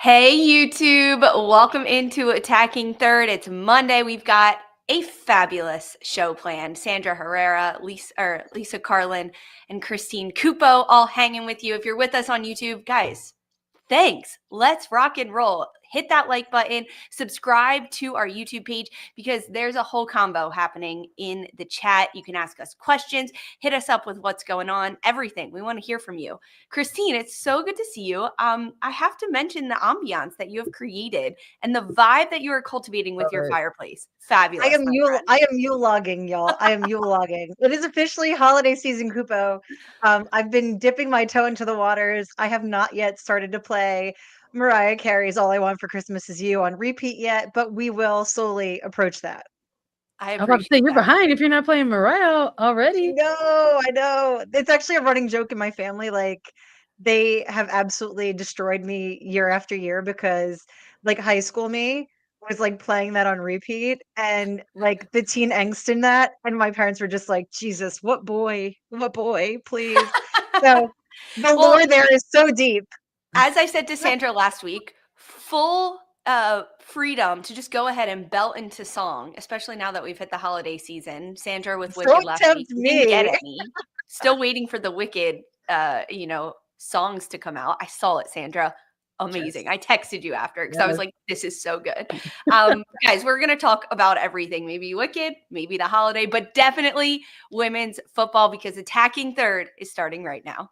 Hey YouTube, welcome into Attacking Third. It's Monday. We've got a fabulous show planned. Sandra Herrera, Lisa Carlin, and Christine Cupo all hanging with you. If you're with us on YouTube, guys, thanks. Let's rock and roll. Hit that like button, subscribe to our YouTube page because there's a whole combo happening in the chat. You can ask us questions, hit us up with what's going on, everything. We want to hear from you. Christine, it's so good to see you. I have to mention the ambiance that you have created and the vibe that you are cultivating with your fireplace. Fabulous. I am Yule logging, y'all. I am Yule logging. It is officially holiday season, Kupo. I've been dipping my toe into the waters. I have not yet started to play Mariah Carey's All I Want for Christmas Is You on repeat yet, but we will slowly approach that. I'm about to say you're behind if you're not playing Mariah already. I know. It's actually a running joke in my family. Like, they have absolutely destroyed me year after year because, like, high school me was like playing that on repeat and like the teen angst in that. And my parents were just like, Jesus, what boy, please. So the lore there is so deep. As I said to Sandra last week, full freedom to just go ahead and belt into song, especially now that we've hit the holiday season. Sandra with Wicked last week didn't get any. Still waiting for the Wicked, songs to come out. I saw it, Sandra. Amazing. Yes. I texted you after because I was like, this is so good. Guys, we're going to talk about everything. Maybe Wicked, maybe the holiday, but definitely women's football because Attacking Third is starting right now.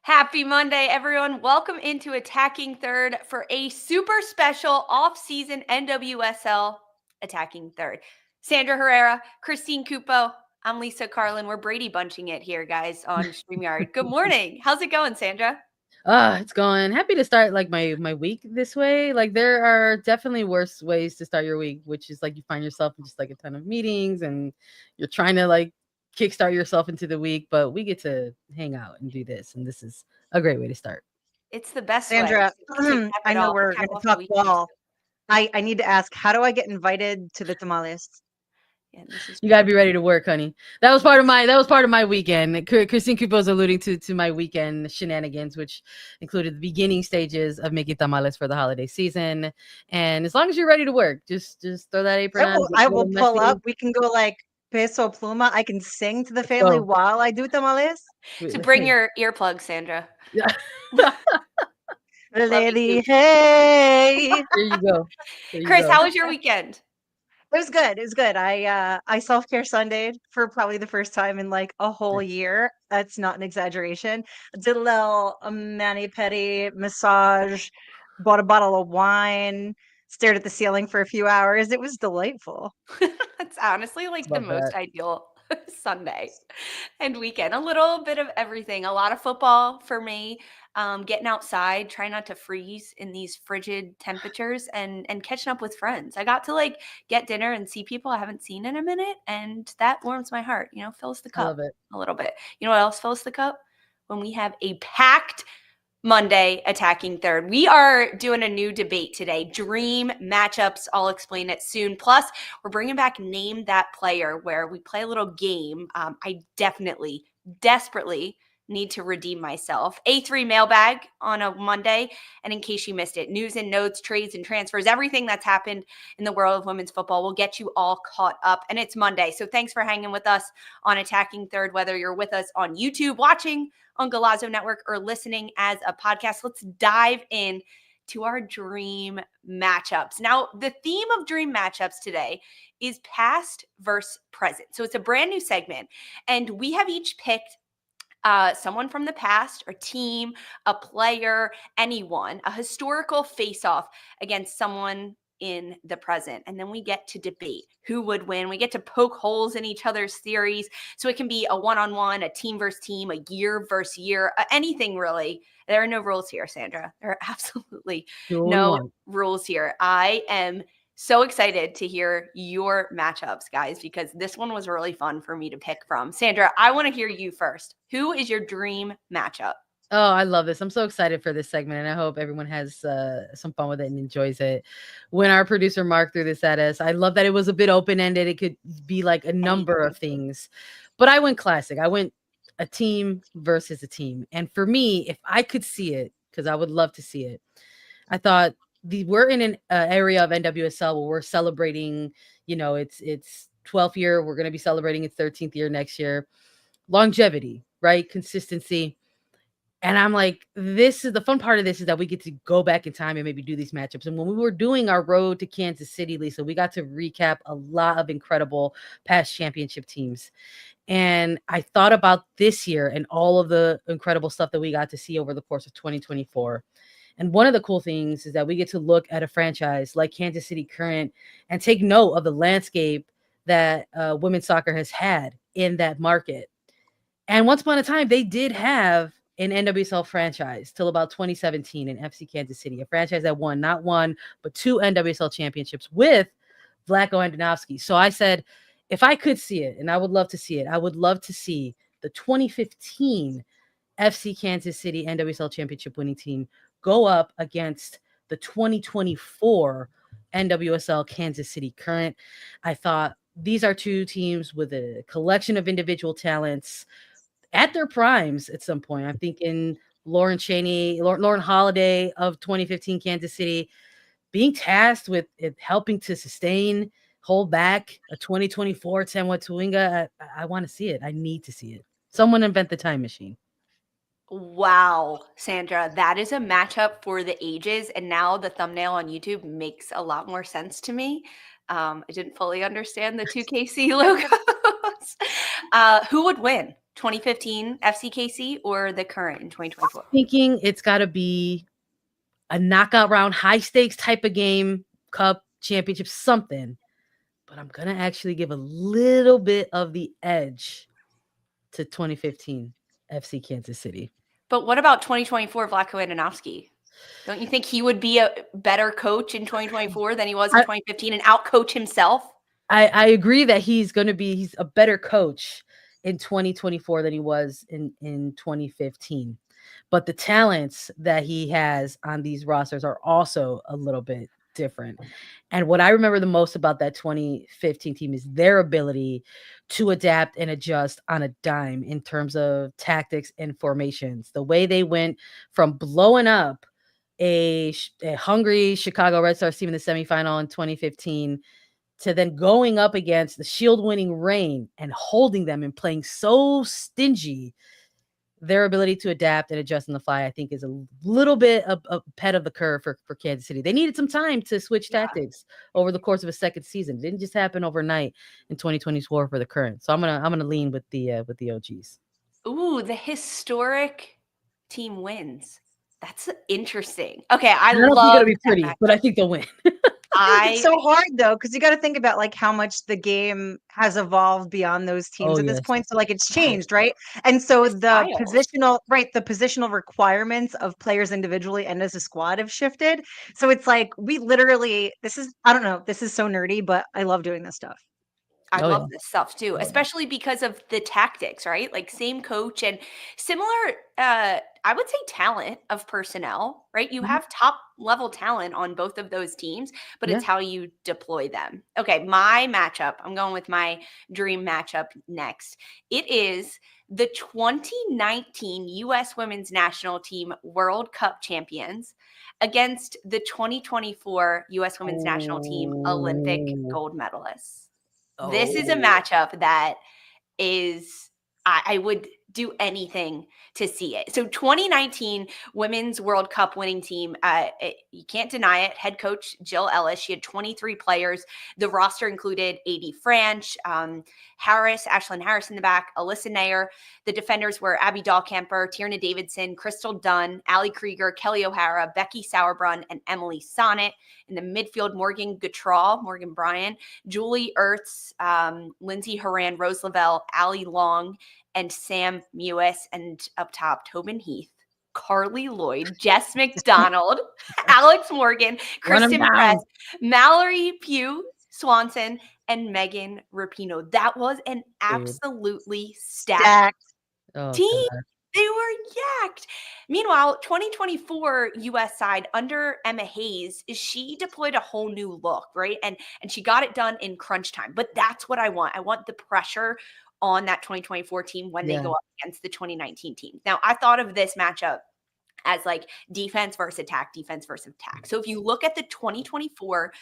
Happy Monday, everyone. Welcome into Attacking Third for a super special off-season NWSL Attacking Third. Sandra Herrera, Christine Cupo, I'm Lisa Carlin. We're Brady bunching it here, guys, on StreamYard. Good morning. How's it going, Sandra? It's going. Happy to start like my week this way. Like there are definitely worse ways to start your week, which is like you find yourself in just like a ton of meetings and you're trying to like kickstart yourself into the week, but we get to hang out and do this, and this is a great way to start. It's the best Sandra, way. I know we're going to talk ball. I need to ask, how do I get invited to the tamales? Yeah, you gotta be ready to work, honey. That was part of my weekend. Christine Cupo's alluding to my weekend shenanigans, which included the beginning stages of making tamales for the holiday season. And as long as you're ready to work, just throw that apron on. I will pull up. We can go like peso pluma. I can sing to the family while I do tamales. So bring your earplugs, Sandra. Yeah. Lady, hey. There you go. Chris, how was your weekend? It was good. It was good. I self-care Sundayed for probably the first time in like a whole year. That's not an exaggeration. Did a little mani-pedi massage, bought a bottle of wine, stared at the ceiling for a few hours. It was delightful. That's honestly like the most ideal Sunday and weekend. A little bit of everything. A lot of football for me. Getting outside, trying not to freeze in these frigid temperatures, and catching up with friends. I got to like get dinner and see people I haven't seen in a minute, and that warms my heart. You know, fills the cup a little bit. You know what else fills the cup? When we have a packed Monday Attacking Third. We are doing a new debate today. Dream matchups. I'll explain it soon. Plus, we're bringing back Name That Player, where we play a little game. I desperately need to redeem myself. A3 Mailbag on a Monday. And in case you missed it, news and notes, trades and transfers, everything that's happened in the world of women's football will get you all caught up. And it's Monday. So thanks for hanging with us on Attacking Third, whether you're with us on YouTube, watching on Galazzo Network, or listening as a podcast. Let's dive in to our dream matchups. Now, the theme of dream matchups today is past versus present. So it's a brand new segment, and we have each picked someone from the past, a team, a player, anyone, a historical face-off against someone in the present. And then we get to debate who would win. We get to poke holes in each other's theories. So it can be a one-on-one, a team versus team, a year versus year, anything really. There are no rules here, Sandra. There are absolutely no rules here. I am so excited to hear your matchups, guys, because this one was really fun for me to pick from. Sandra, I want to hear you first. Who is your dream matchup? Oh, I love this. I'm so excited for this segment, and I hope everyone has some fun with it and enjoys it. When our producer Mark threw this at us, I love that it was a bit open-ended. It could be like a number of things, but I went classic. I went a team versus a team. And for me, if I could see it, because I would love to see it, I thought we're in an area of NWSL where we're celebrating, it's 12th year. We're going to be celebrating its 13th year next year. Longevity, right? Consistency. And I'm like, this is the fun part of this, is that we get to go back in time and maybe do these matchups. And when we were doing our road to Kansas City, Lisa, we got to recap a lot of incredible past championship teams. And I thought about this year and all of the incredible stuff that we got to see over the course of 2024. And one of the cool things is that we get to look at a franchise like Kansas City Current and take note of the landscape that women's soccer has had in that market. And once upon a time, they did have an NWSL franchise till about 2017 in FC Kansas City, a franchise that won not one, but 2 NWSL championships with Vlatko Andonovski. So I said, if I could see it, and I would love to see it, I would love to see the 2015 FC Kansas City NWSL championship winning team go up against the 2024 NWSL Kansas City Current. I thought these are 2 teams with a collection of individual talents at their primes at some point. I'm thinking Lauren Holiday of 2015 Kansas City being tasked with helping to hold back a 2024 Temwa Tuwinga. I want to see it. I need to see it. Someone invent the time machine. Wow, Sandra, that is a matchup for the ages. And now the thumbnail on YouTube makes a lot more sense to me. I didn't fully understand the 2KC logos. Who would win? 2015 FCKC or the current in 2024? Thinking it's got to be a knockout round, high stakes type of game, cup, championship, something. But I'm going to actually give a little bit of the edge to 2015 FC Kansas City. But what about 2024 Vlatko Andonovski? Don't you think he would be a better coach in 2024 than he was in 2015 and outcoach himself? I agree that he's a better coach in 2024 than he was in 2015. But the talents that he has on these rosters are also a little bit different. And what I remember the most about that 2015 team is their ability to adapt and adjust on a dime in terms of tactics and formations. The way they went from blowing up a hungry Chicago Red Stars team in the semifinal in 2015 to then going up against the Shield-winning Reign and holding them and playing so stingy. Their ability to adapt and adjust on the fly, I think, is a little bit of a pet of the curve for Kansas City. They needed some time to switch tactics over the course of a second season. It didn't just happen overnight in 2024 for the Current. So I'm gonna lean with the OGs. Ooh, the historic team wins. That's interesting. Okay, I don't love think it'll be pretty, but I think they'll win. It's so hard though, because you got to think about like how much the game has evolved beyond those teams at this point. So like it's changed, right? And so the positional requirements of players individually and as a squad have shifted. So it's like we literally, I don't know, this is so nerdy, but I love doing this stuff. I love this stuff too, especially because of the tactics, right? Like same coach and similar, I would say talent of personnel, right? You have top level talent on both of those teams, but it's how you deploy them. Okay, my matchup, I'm going with my dream matchup next. It is the 2019 U.S. Women's National Team World Cup champions against the 2024 U.S. Women's National Team Olympic gold medalists. This is a matchup that is, I would do anything to see it. So 2019 Women's World Cup winning team, you can't deny it. Head coach Jill Ellis, she had 23 players. The roster included A.D. Franch, Harris, Ashlyn Harris in the back, Alyssa Naeher. The defenders were Abby Dahlkemper, Tierna Davidson, Crystal Dunn, Allie Krieger, Kelly O'Hara, Becki Sauerbrunn, and Emily Sonnet. In the midfield, Morgan Bryan, Julie Ertz, Lindsay Horan, Rose Lavelle, Allie Long, and Sam Mewis, and up top, Tobin Heath, Carly Lloyd, Jess McDonald, Alex Morgan, Kristen Press, Mallory Pugh Swanson, and Megan Rapinoe. That was an absolutely stacked team. God. They were yacked. Meanwhile, 2024 U.S. side under Emma Hayes, she deployed a whole new look, right? And she got it done in crunch time. But that's what I want. I want the pressure on that 2024 team when they go up against the 2019 team. Now, I thought of this matchup as like defense versus attack. So if you look at the 2024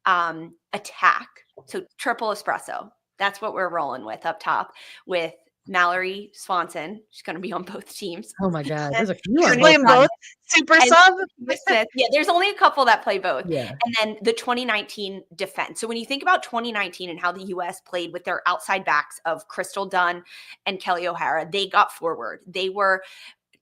attack, so triple espresso, that's what we're rolling with up top with Mallory Swanson. She's going to be on both teams. Oh my God. There's a few on both. Super sub. Yeah, there's only a couple that play both. Yeah. And then the 2019 defense. So when you think about 2019 and how the U.S. played with their outside backs of Crystal Dunn and Kelly O'Hara, they got forward. They were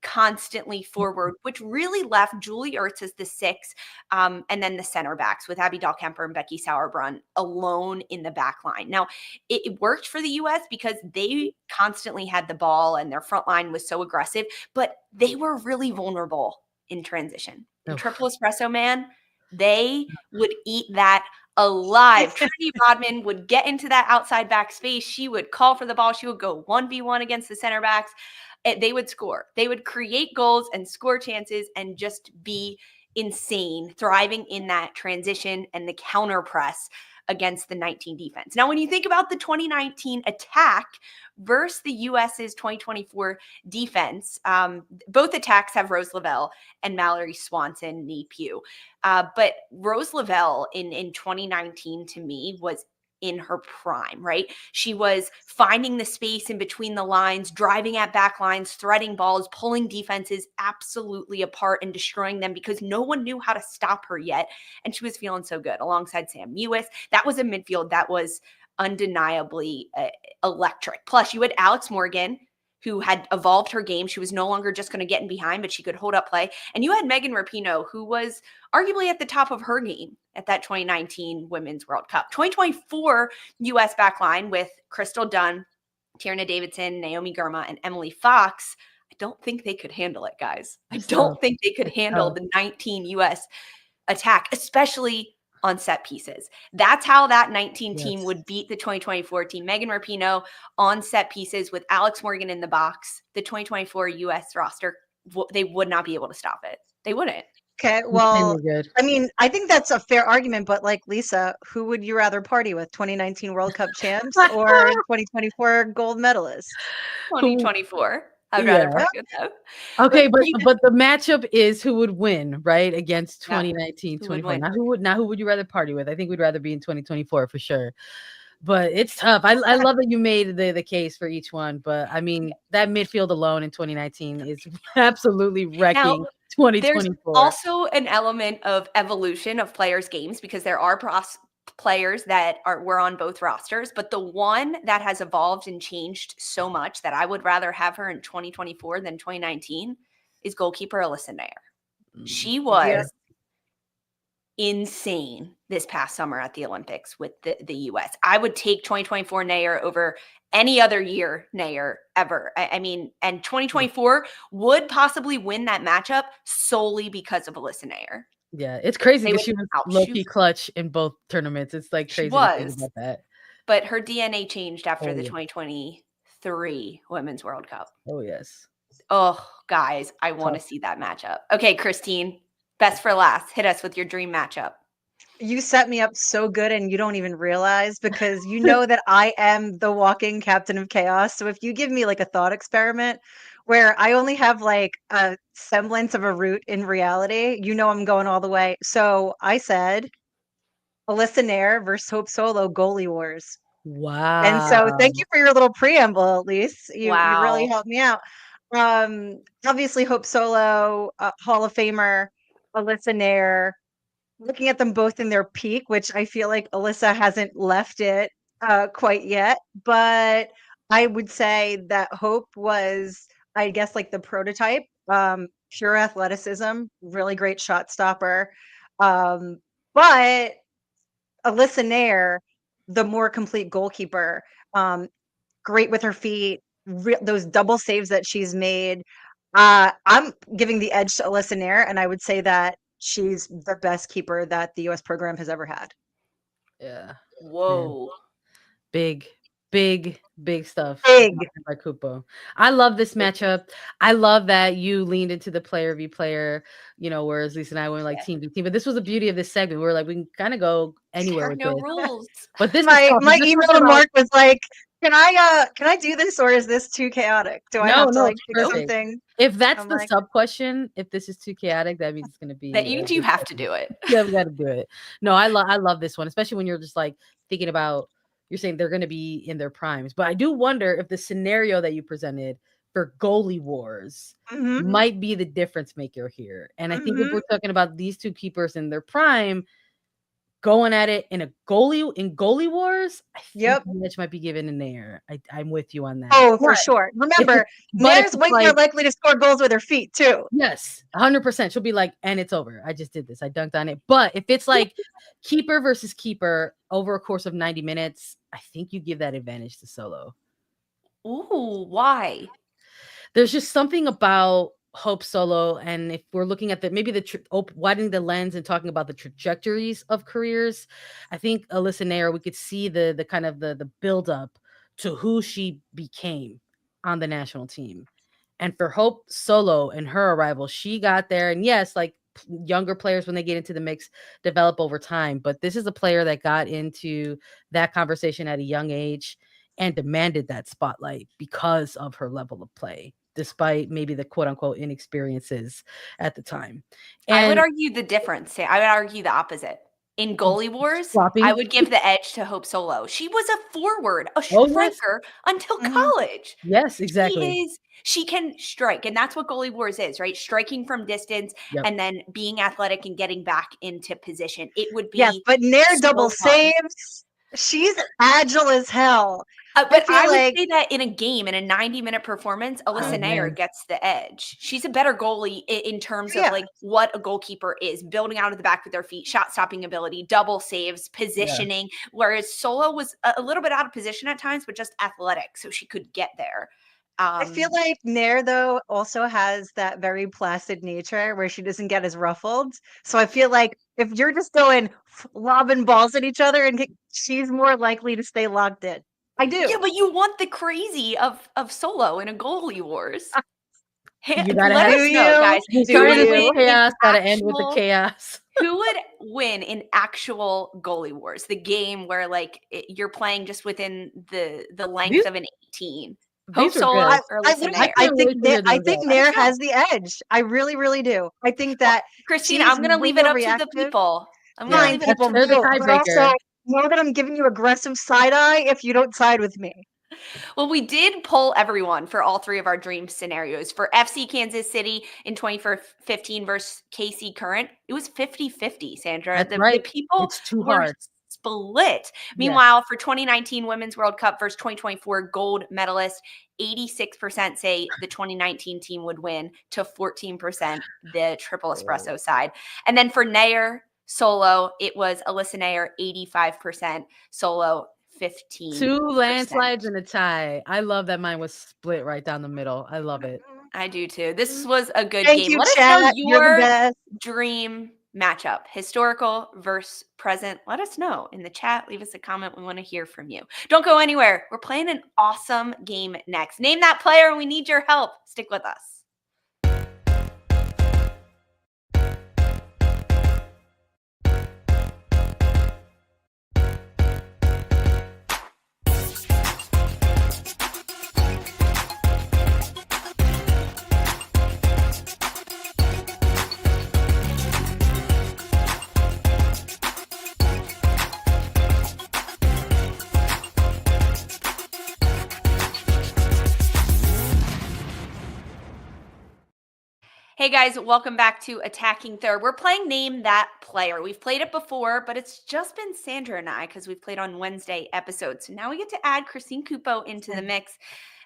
constantly forward, which really left Julie Ertz as the 6, and then the center backs with Abby Dahlkemper and Becki Sauerbrunn alone in the back line. Now, it worked for the U.S. because they constantly had the ball and their front line was so aggressive, but they were really vulnerable in transition. The triple espresso, man, they would eat that alive. Trinity Rodman would get into that outside back space. She would call for the ball. She would go 1v1 against the center backs. They would score. They would create goals and score chances and just be insane, thriving in that transition and the counter press against the 19 defense. Now, when you think about the 2019 attack versus the US's 2024 defense, both attacks have Rose Lavelle and Mallory Swanson, knee Pugh. But Rose Lavelle in 2019 to me was in her prime, right? She was finding the space in between the lines, driving at back lines, threading balls, pulling defenses absolutely apart and destroying them because no one knew how to stop her yet. And she was feeling so good alongside Sam Mewis. That was a midfield that was undeniably electric. Plus, you had Alex Morgan, who had evolved her game. She was no longer just going to get in behind, but she could hold up play. And you had Megan Rapinoe, who was arguably at the top of her game at that 2019 Women's World Cup. 2024 U.S. backline with Crystal Dunn, Tierna Davidson, Naomi Girma, and Emily Fox. I don't think they could handle it, guys. I don't think they could handle the 19 U.S. attack, especially on set pieces. That's how that 19 team would beat the 2024 team. Megan Rapinoe on set pieces with Alex Morgan in the box. The 2024 U.S. roster, they would not be able to stop it. They wouldn't. Okay, well, I mean, I think that's a fair argument, but like Lisa, who would you rather party with, 2019 World Cup champs or 2024 gold medalists? 2024. I'd rather party with them. Okay, but the matchup is who would win, right? Against 2019, 24. Now who would you rather party with? I think we'd rather be in 2024 for sure. But it's tough. I love that you made the case for each one. But I mean, that midfield alone in 2019 is absolutely wrecking 2024. There's also an element of evolution of players' games because there are players that were on both rosters. But the one that has evolved and changed so much that I would rather have her in 2024 than 2019 is goalkeeper Alyssa Naeher. She was insane this past summer at the Olympics with the U.S. I would take 2024 Naeher over any other year Naeher ever. I mean, and 2024 would possibly win that matchup solely because of Alyssa Naeher. Yeah, it's crazy because she was low-key clutch in both tournaments. It's like crazy to think about that. But her DNA changed after the 2023 Women's World Cup. Oh, yes. Oh, guys, I want to see that matchup. Okay, Christine, best for last. Hit us with your dream matchup. You set me up so good and you don't even realize because you know that I am the walking captain of chaos. So if you give me like a thought experiment where I only have like a semblance of a route in reality, you know I'm going all the way. So I said Alyssa Naeher versus Hope Solo goalie wars. Wow. And so thank you for your little preamble, Elise. You really Wow. helped me out. Obviously Hope Solo, Hall of Famer, Alyssa Naeher, looking at them both in their peak, which I feel like Alyssa hasn't left it quite yet. But I would say that Hope was, I guess, like the prototype, pure athleticism, really great shot stopper. But Alyssa Naeher, the more complete goalkeeper, great with her feet, those double saves that she's made. I'm giving the edge to Alyssa Naeher, and I would say that she's the best keeper that the U.S. program has ever had. Yeah. Whoa. Big, big stuff. Big. By Kupo. I love this matchup. I love that you leaned into the player v player, whereas Lisa and I went like team v team. But this was the beauty of this segment. We were like, we can kind of go anywhere with No this. rules. But this My is tough. This email was to about- Mark was like, can I do this, or is this too chaotic? Do I have to like it's pick perfect. something? If that's I'm the like, sub question, if this is too chaotic, that means it's going to be That you do have to do it. Yeah, we got to do it. No, I love this one, especially when you're just like thinking about, you're saying they're going to be in their primes. But I do wonder if the scenario that you presented for goalie wars might be the difference maker here. And I think if we're talking about these two keepers in their prime going at it in goalie wars, I think the edge might be given in there. I'm with you on that. Oh, for sure. Remember, Naeher's way more likely to score goals with her feet too. Yes, 100%. She'll be like, and it's over. I just did this. I dunked on it. But if it's like keeper versus keeper over a course of 90 minutes, I think you give that advantage to Solo. Ooh, why? There's just something about Hope Solo, and if we're looking at widening the lens and talking about the trajectories of careers, I think Alyssa Naeher, we could see the kind of the build up to who she became on the national team. And for Hope Solo and her arrival, she got there, and yes, like younger players when they get into the mix develop over time, but this is a player that got into that conversation at a young age and demanded that spotlight because of her level of play, despite maybe the quote unquote inexperiences at the time. And I would argue the difference. I would argue the opposite. In goalie wars, I would give the edge to Hope Solo. She was a forward, a striker until college. Yes, exactly. She can strike, and that's what goalie wars is, right? Striking from distance and then being athletic and getting back into position. It would be but Naeher double saves. She's agile as hell. But I would say that in a game, in a 90-minute performance, Alyssa Naeher gets the edge. She's a better goalie in terms of like what a goalkeeper is, building out of the back with their feet, shot stopping ability, double saves, positioning, whereas Solo was a little bit out of position at times, but just athletic, so she could get there. I feel like Naeher, though, also has that very placid nature where she doesn't get as ruffled. So I feel like if you're just going lobbing balls at each other, and she's more likely to stay locked in. I do. Yeah, but you want the crazy of Solo in a goalie wars. You gotta Let us know, guys. Chaos gotta end with the chaos. Who would win in actual goalie wars? The game where like you're playing just within the length of an 18. Hope Solo or Alyssa Naeher? I think Naeher has the edge. I really, really do. I think that Christina, I'm going to leave it up to the people. I'm going to leave it up to the people. But also, know that I'm giving you aggressive side eye if you don't side with me. Well, we did poll everyone for all three of our dream scenarios. For FC Kansas City in 2015 versus KC Current, it was 50-50, Sandra. The people were split. Meanwhile, for 2019 Women's World Cup versus 2024 gold medalist, 86% say the 2019 team would win to 14% the triple espresso side. And then for Naeher Solo, it was Alyssa Naeher 85%, Solo 15%. 2 landslides and a tie. I love that mine was split right down the middle. I love it. I do too. This was a good Thank game. you, Let chat. us know your dream matchup, historical versus present. Let us know in the chat. Leave us a comment. We want to hear from you. Don't go anywhere. We're playing an awesome game next. Name that player. We need your help. Stick with us. Hey guys, welcome back to Attacking Third. We're playing Name That Player. We've played it before, but it's just been Sandra and I because we've played on Wednesday episodes. So now we get to add Christine Cupo into the mix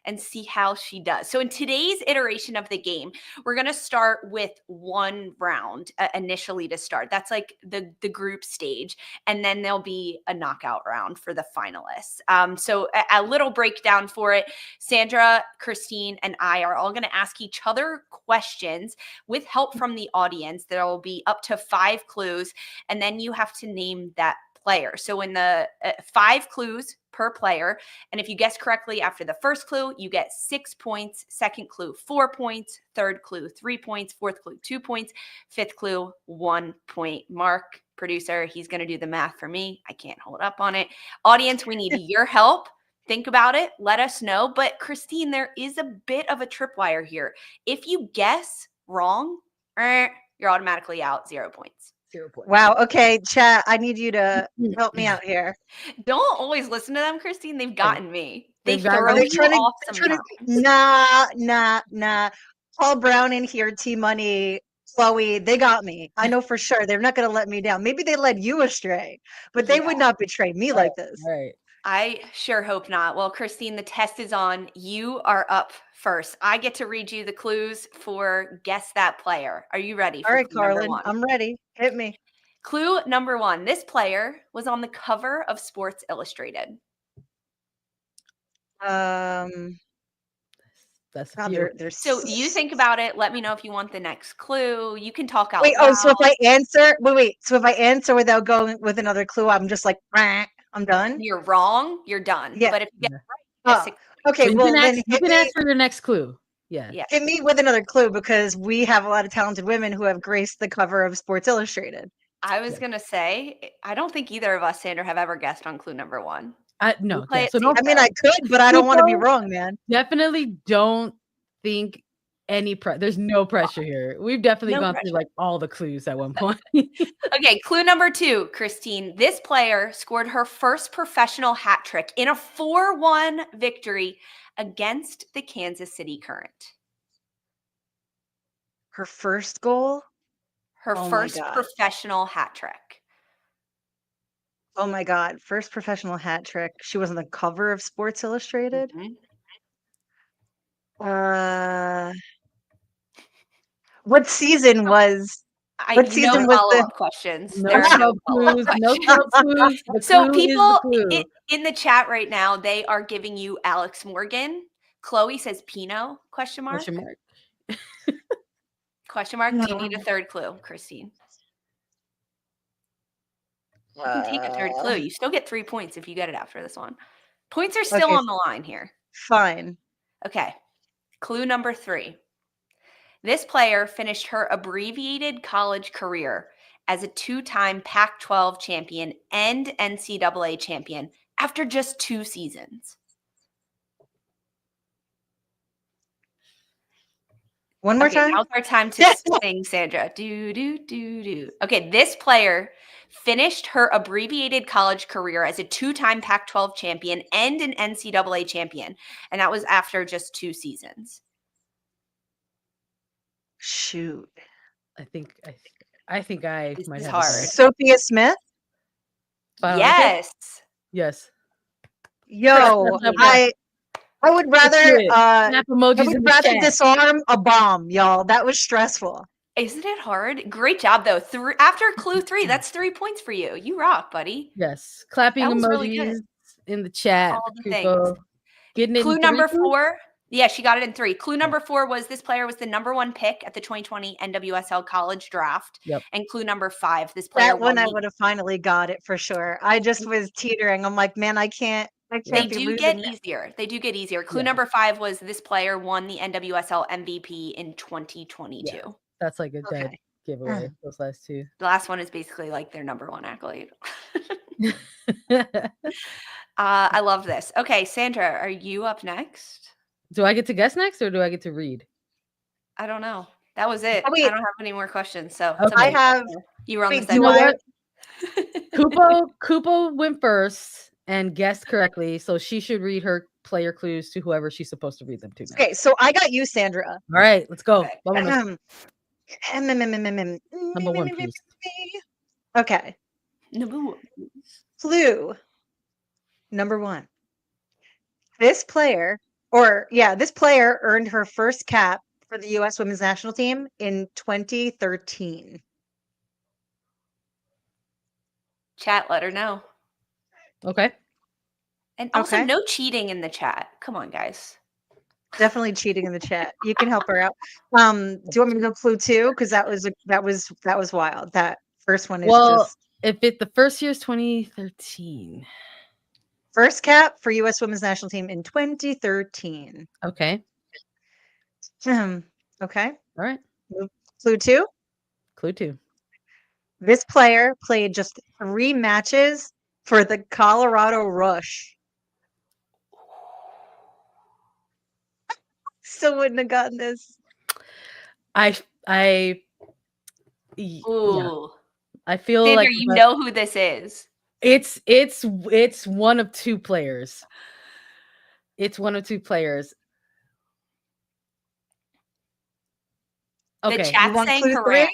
and see how she does. So in today's iteration of the game, we're going to start with one round initially to start. That's like the group stage. And then there'll be a knockout round for the finalists. So a little breakdown for it. Sandra, Christine, and I are all going to ask each other questions with help from the audience. There will be up to 5 clues, and then you have to name that player. So in the 5 clues per player, and if you guess correctly after the first clue, you get 6 points. Second clue, 4 points. Third clue, 3 points. Fourth clue, 2 points. Fifth clue, 1 point. Mark, producer, he's going to do the math for me. I can't hold up on it. Audience, we need your help. Think about it. Let us know. But Christine, there is a bit of a tripwire here. If you guess wrong, you're automatically out. 0 points. 0 points. Wow. Okay, chat. I need you to help me out here. Don't always listen to them, Christine. They've gotten me. They They've gotten throw me. you off sometimes. Nah. Paul Brown in here, T-Money, Chloe, they got me. I know for sure. They're not going to let me down. Maybe they led you astray, but they would not betray me like this. Right. I sure hope not. Well, Christine, the test is on. You are up first. I get to read you the clues for Guess That Player. Are you ready? All right, clue number Carlin, 1? I'm ready. Hit me. Clue number 1. This player was on the cover of Sports Illustrated. That's God, there's So you think about it. Let me know if you want the next clue. You can talk out wait. loud. Oh, so if I answer, wait. So if I answer without going with another clue, I'm just like, I'm done. You're wrong. You're done. Yeah. But if you get right, Oh, you get 6 okay. So Well, then you can ask for your next clue. Yeah. hit me with another clue because we have a lot of talented women who have graced the cover of Sports Illustrated. I was going to say, I don't think either of us, Sandra, have ever guessed on clue number 1. No. Play Yeah. it So safe. don't, I mean, I could, but I don't want to be wrong, man. definitely don't think there's no pressure here. We've definitely No gone pressure. through like all the clues at one point. Okay, clue number 2, Christine. This player scored her first professional hat trick in a 4-1 victory against the Kansas City Current. Her first goal? Her Oh my first God. professional hat trick. Oh my God. First professional hat trick. She was on the cover of Sports Illustrated. What season was No season was the follow-up questions. No There are no clues. follow-up No questions. clues. The So clue is people the clue. in the chat right now, they are giving you Alex Morgan. Chloe says Pinot, question mark. Question mark. Do you need a third clue, Christine? You can take a third clue. You still get 3 points if you get it after this one. Points are still Okay. on the line here. Fine. Okay. Clue number 3. This player finished her abbreviated college career as a 2-time Pac-12 champion and NCAA champion after just 2 seasons. One more time. Now's our time to sing, Sandra. Do, do, do, do. Okay, this player finished her abbreviated college career as a 2-time Pac-12 champion and an NCAA champion, and that was after just 2 seasons. Shoot. I think I This might is have hard. Sophia Smith? Final answer? Yes. Yo, I would rather Snap emojis in the chat. disarm a bomb, y'all. That was stressful. Isn't it hard? Great job, though. After clue 3, that's 3 points for you. You rock, buddy. Yes. Clapping That was emojis really good. in the chat. All the Cupo. things. Getting it Clue in number 3 4. Yeah, she got it in 3. Clue number 4 was this player was the number 1 pick at the 2020 NWSL College Draft. Yep. And clue number 5, this player That one I would have finally got it for sure. I just was teetering. I'm like, man, I can't They be do losing get it. easier. They do get easier. Clue number 5 was this player won the NWSL MVP in 2022. Yeah, that's like a dead giveaway. Those last 2. The last one is basically like their number 1 accolade. I love this. Okay, Sandra, are you up next? Do I get to guess next or do I get to read? I don't know. That was it. Oh, wait. I don't have any more questions. So Okay. I have. you were on the Wait, side. You know I- what? Kupo went first and guessed correctly, so she should read her player clues to whoever she's supposed to read them to. Now. Okay, so I got you, Sandra. All right, let's go. Okay. Number one, please. Okay. Clue number 1. This player earned her first cap for the U.S. Women's National Team in 2013. Chat, let her know. Okay. And also, Okay. no cheating in the chat. Come on, guys. Definitely cheating in the chat. You can help her out. Do you want me to go clue 2? Because that was wild. That first one is just if the first year is 2013. first cap for U.S. Women's National Team in 2013. Okay. Okay. All right. Clue 2. Clue 2. This player played just 3 matches for the Colorado Rush. Still wouldn't have gotten this. Yeah. Ooh. I feel Sandra, like you know who this is. It's one of 2 players. It's one of 2 players. Okay. The chat's saying Haran.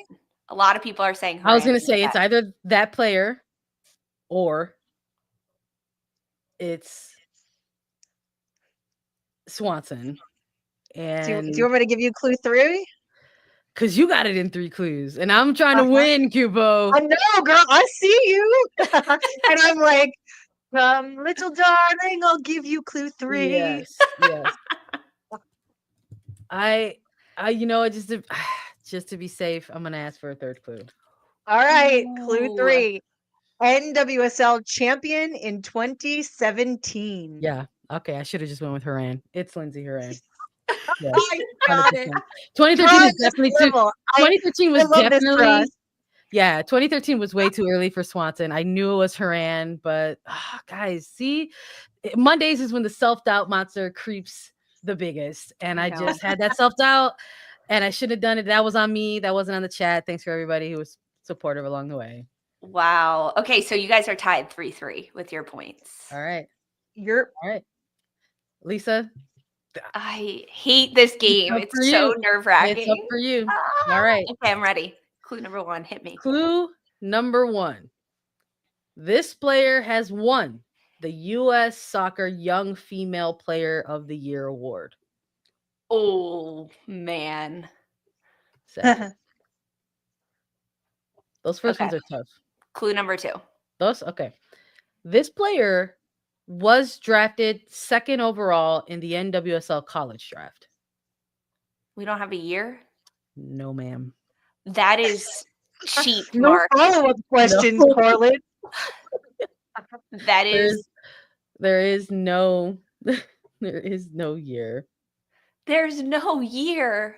A lot of people are saying Haran. I was going to say it's either that player or it's Swanson. And do you want me to give you clue 3? Because you got it in 3 clues, and I'm trying to win, Cubo. I know, girl. I see you. And I'm like, little darling, I'll give you clue 3. Yes. I just to be safe, I'm gonna ask for a 3rd clue. All right, clue 3. NWSL champion in 2017. Yeah. Okay, I should have just went with Haran. It's Lindsay Haran. Yeah, I got it. 2013 is definitely too. 2013 was definitely. Yeah, 2013 was way too early for Swanson. I knew it was Haran, but guys, see, Mondays is when the self-doubt monster creeps the biggest, and I just had that self-doubt, and I shouldn't have done it. That was on me. That wasn't on the chat. Thanks for everybody who was supportive along the way. Wow. Okay, so you guys are tied 3-3 with your points. All right. All right. Lisa. I hate this game. It's so nerve-wracking. It's up for you. All right. Okay, I'm ready. Clue number 1, hit me. Clue number 1. This player has won the U.S. Soccer Young Female Player of the Year award. Oh, man. Those first ones are tough. Clue number 2. Okay. This player was drafted 2nd overall in the NWSL college draft. We don't have a year? No, ma'am. That is cheap, no Mark. follow-up questions, Corlin. That is. There is no year. There's no year.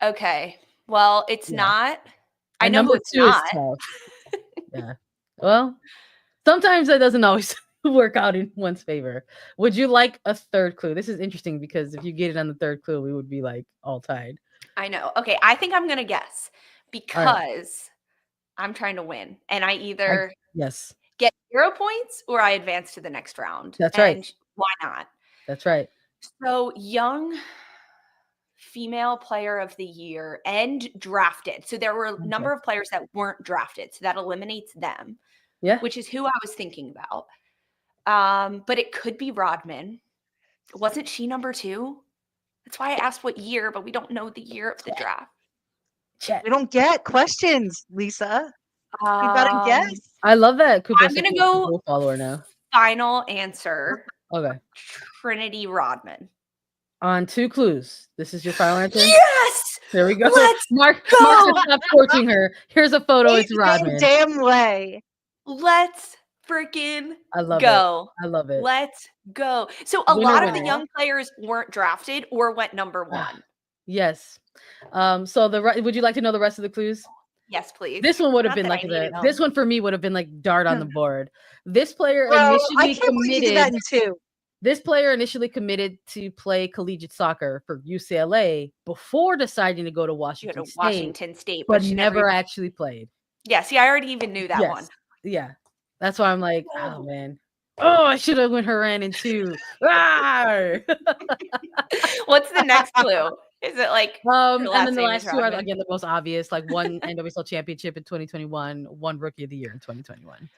Okay. Well, it's not. I know who it's not. Yeah. Well, sometimes that doesn't always work out in one's favor. Would you like a 3rd clue? This is interesting because if you get it on the 3rd clue, we would be like all tied. I know. Okay, I think I'm gonna guess because I'm trying to win, and I either get 0 points or I advance to the next round. That's right. Why not? That's right. So young female player of the year and drafted. So there were a number of players that weren't drafted. So that eliminates them. Yeah. Which is who I was thinking about. But it could be Rodman. Wasn't she number 2? That's why I asked what year, but we don't know the year of the draft. We don't get questions, Lisa. You gotta guess. I love that. I'm gonna go follower now. Final answer. Okay. Trinity Rodman. On 2 clues. This is your final answer? Yes! There we go. Mark said stop torching her. Here's a photo. It's Rodman. Damn way. Let's freaking go. I love it. Let's go. So a lot of the young players weren't drafted or went number 1. Yes. So would you like to know the rest of the clues? Yes, please. This one would have been like this one for me would have been like dart on the board. This player initially committed. This player initially committed to play collegiate soccer for UCLA before deciding to go to Washington State, but never actually played. Yeah, see, I already even knew that one. Yeah, that's why I'm like, oh man, I should have went Haran in 2. What's the next clue? Is it like And then the last two are again the most obvious, like one NWSL championship in 2021, one rookie of the year in 2021.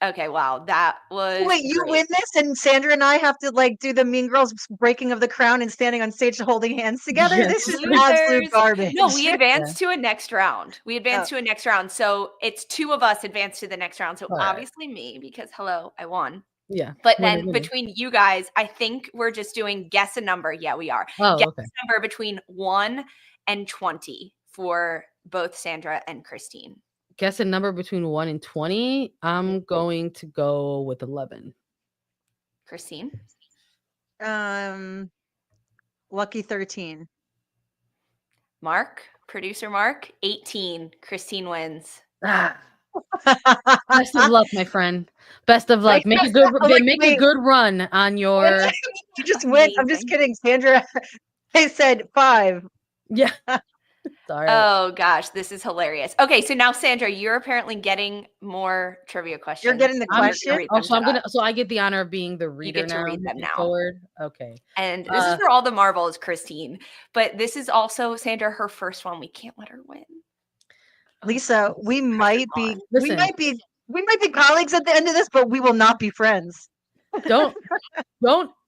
Okay, wow, that was Wait, you great. win this, and Sandra and I have to like do the Mean Girls breaking of the crown and standing on stage holding hands together. Yes. This is absolute Losers. garbage. No, we advanced to a next round. We advanced Oh. to a next round. So it's two of us advanced to the next round. So All right. obviously me, because hello, I won. Yeah. But then between you guys, I think we're just doing guess a number. Yeah, we are. Oh, guess okay. a number between 1 and 20 for both Sandra and Christine. Guess a number between 1 and 20. I'm going to go with 11. Christine? Lucky 13. Producer Mark, 18. Christine wins. Best of luck, my friend. Best of luck. Make a good run on your. You just went. I'm just kidding, Sandra. I said 5. Yeah. Sorry. Oh gosh, this is hilarious. Okay, so now Sandra, you're apparently getting more trivia questions. You're getting the question. So I get the honor of being the reader. You get to read them now. Forward. Okay. And this is for all the marbles, Christine. But this is also Sandra, her first one. We can't let her win. Lisa, we might be colleagues at the end of this, but we will not be friends. Don't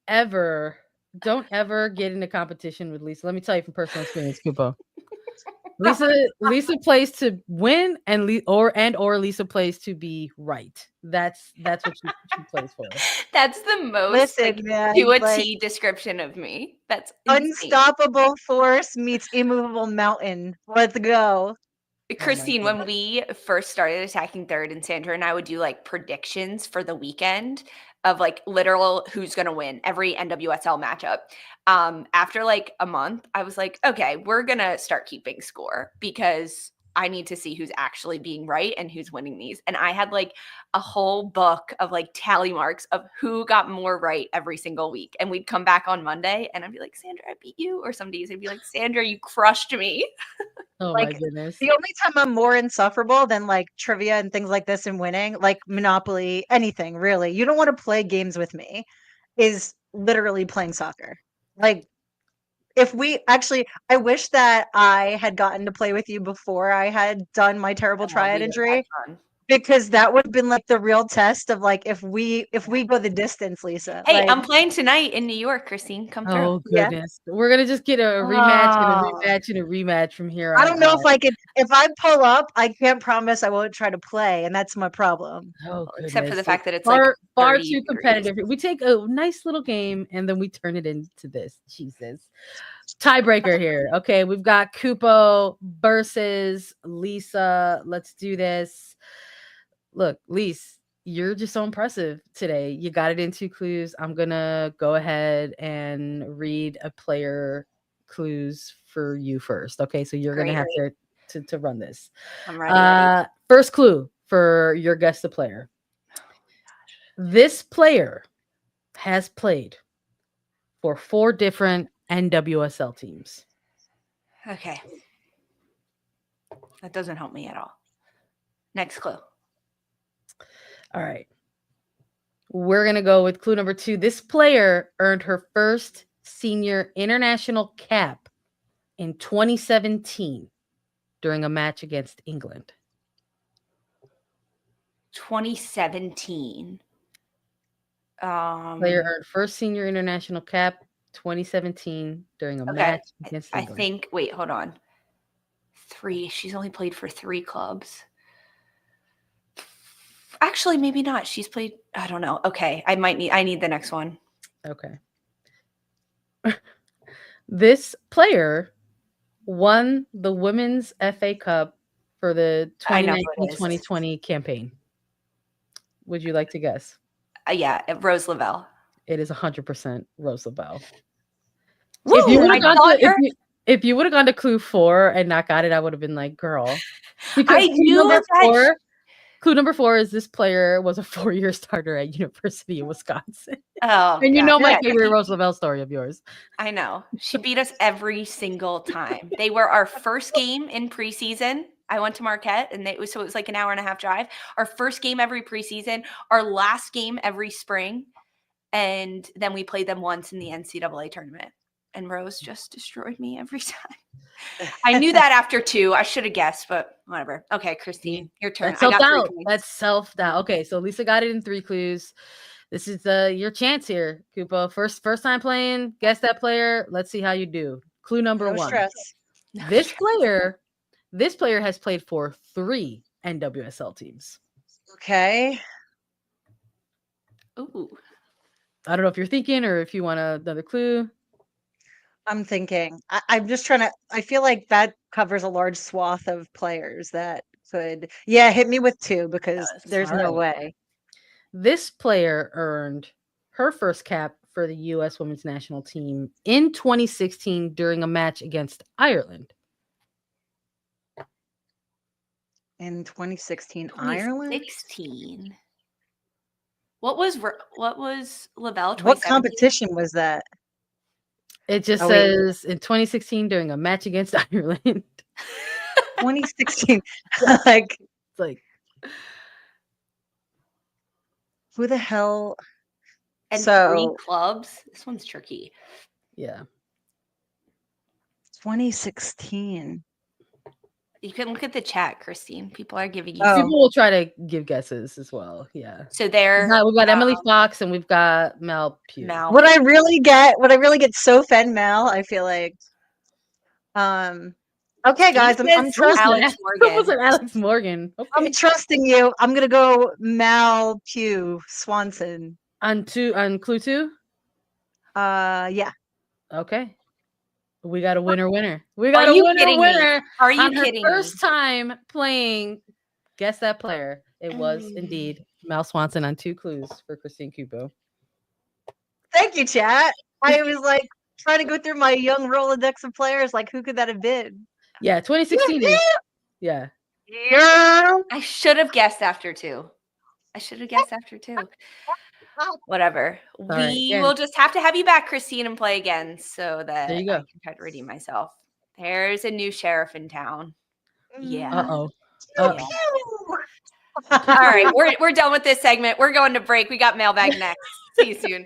ever get into competition with Lisa. Let me tell you from personal experience, Kupo. Lisa plays to win and Lisa plays to be right. That's what she plays for. That's the most T description of me. That's insane. Unstoppable force meets immovable mountain. Let's go. Christine, when we first started attacking third, and Sandra and I would do like predictions for the weekend of like literal who's going to win every NWSL matchup. After like a month, I was like, okay, we're going to start keeping score because I need to see who's actually being right and who's winning these. And I had like a whole book of like tally marks of who got more right every single week. And we'd come back on Monday and I'd be like, Sandra, I beat you. Or some days I'd be like, Sandra, you crushed me. Oh my goodness. The only time I'm more insufferable than like trivia and things like this and winning, like Monopoly, anything really, you don't want to play games with me, is literally playing soccer. Like, I wish that I had gotten to play with you before I had done my terrible triad injury, because that would have been like the real test of like if we go the distance, Lisa. Hey, like, I'm playing tonight in New York, Christine. Come through. Oh goodness, we're gonna just get a rematch and a rematch and a rematch from here on. I don't know if I could. If I pull up, I can't promise I won't try to play, and that's my problem. Oh, except for the fact that it's far too competitive. We take a nice little game and then we turn it into this. Jesus. Tiebreaker here. Okay, we've got Kupo versus Lisa. Let's do this. Look, Lise, you're just so impressive today. You got it in 2 clues. I'm gonna go ahead and read a player clues for you first. Okay, so you're gonna have to run this. I'm ready. First clue for your guess the player. This player has played for 4 different NWSL teams. Okay. That doesn't help me at all. Next clue. All right. We're going to go with clue number 2. This player earned her first senior international cap in 2017 during a match against England. 2017. Player earned first senior international cap 2017 during a match against England. I think, wait, hold on. 3. She's only played for 3 clubs. Actually, maybe not. She's played, I don't know. Okay, I need the next one. Okay. This player won the Women's FA Cup for the 2019-2020 campaign. Would you like to guess? Yeah, Rose Lavelle. It is 100% Rose Lavelle. Woo, if you would have gone to clue 4 and not got it, I would have been like, girl. I knew that. Clue number 4 is this player was a 4-year starter at University of Wisconsin. Oh, and you know my favorite Rose Lavelle story of yours. I know. She beat us every single time. They were our first game in preseason. I went to Marquette, and it was like an hour and a half drive. Our first game every preseason, our last game every spring, and then we played them once in the NCAA tournament. and Rose just destroyed me every time. I knew that after 2. I should have guessed, but whatever. Okay, Christine, your turn. That's I got 3 self-doubt. points. That's self-doubt. Okay, so Lisa got it in 3 clues. This is your chance here, Koopa. First time playing. Guess that player. Let's see how you do. Clue number 1. stress. This player has played for 3 NWSL teams. Okay. Ooh. I don't know if you're thinking or if you want another clue. I'm thinking. I'm just trying to. I feel like that covers a large swath of players that could. Yeah, hit me with 2 because there's no way. This player earned her first cap for the U.S. Women's National Team in 2016 during a match against Ireland. In 2016, Ireland. 2016. What was Lavelle? What competition was that? It just says in 2016 during a match against Ireland. 2016. Like, It's like, who the hell? And So 3 clubs. This one's tricky. yeah. 2016. You can look at the chat, Christine. People are giving you. People will try to give guesses as well. Yeah. So we've there. got Emily Fox and we've got Mel Pugh. Would I really get Sofen Mel? I feel like. Okay, guys, I'm trusting Alex Morgan. Was it Alex Morgan? Okay. I'm trusting you. I'm gonna go Mal Pugh Swanson. On clue 2? Yeah. Okay. We got a winner. We got Are a you winner. kidding me? Are you on her kidding first me? time playing Guess That Player. It was indeed Mal Swanson on 2 clues for Christine Kupo. Thank you, chat. I was like trying to go through my young Rolodex of players. Like, who could that have been? Yeah, 2016 is. Yeah. Yeah. I should have guessed after 2. Whatever. We will just have to have you back, Christine, and play again so that There you go. I can try to redeem myself. There's a new sheriff in town. Yeah. Uh-oh. Yeah. All right, we're done with this segment. We're going to break. We got mailbag next. See you soon.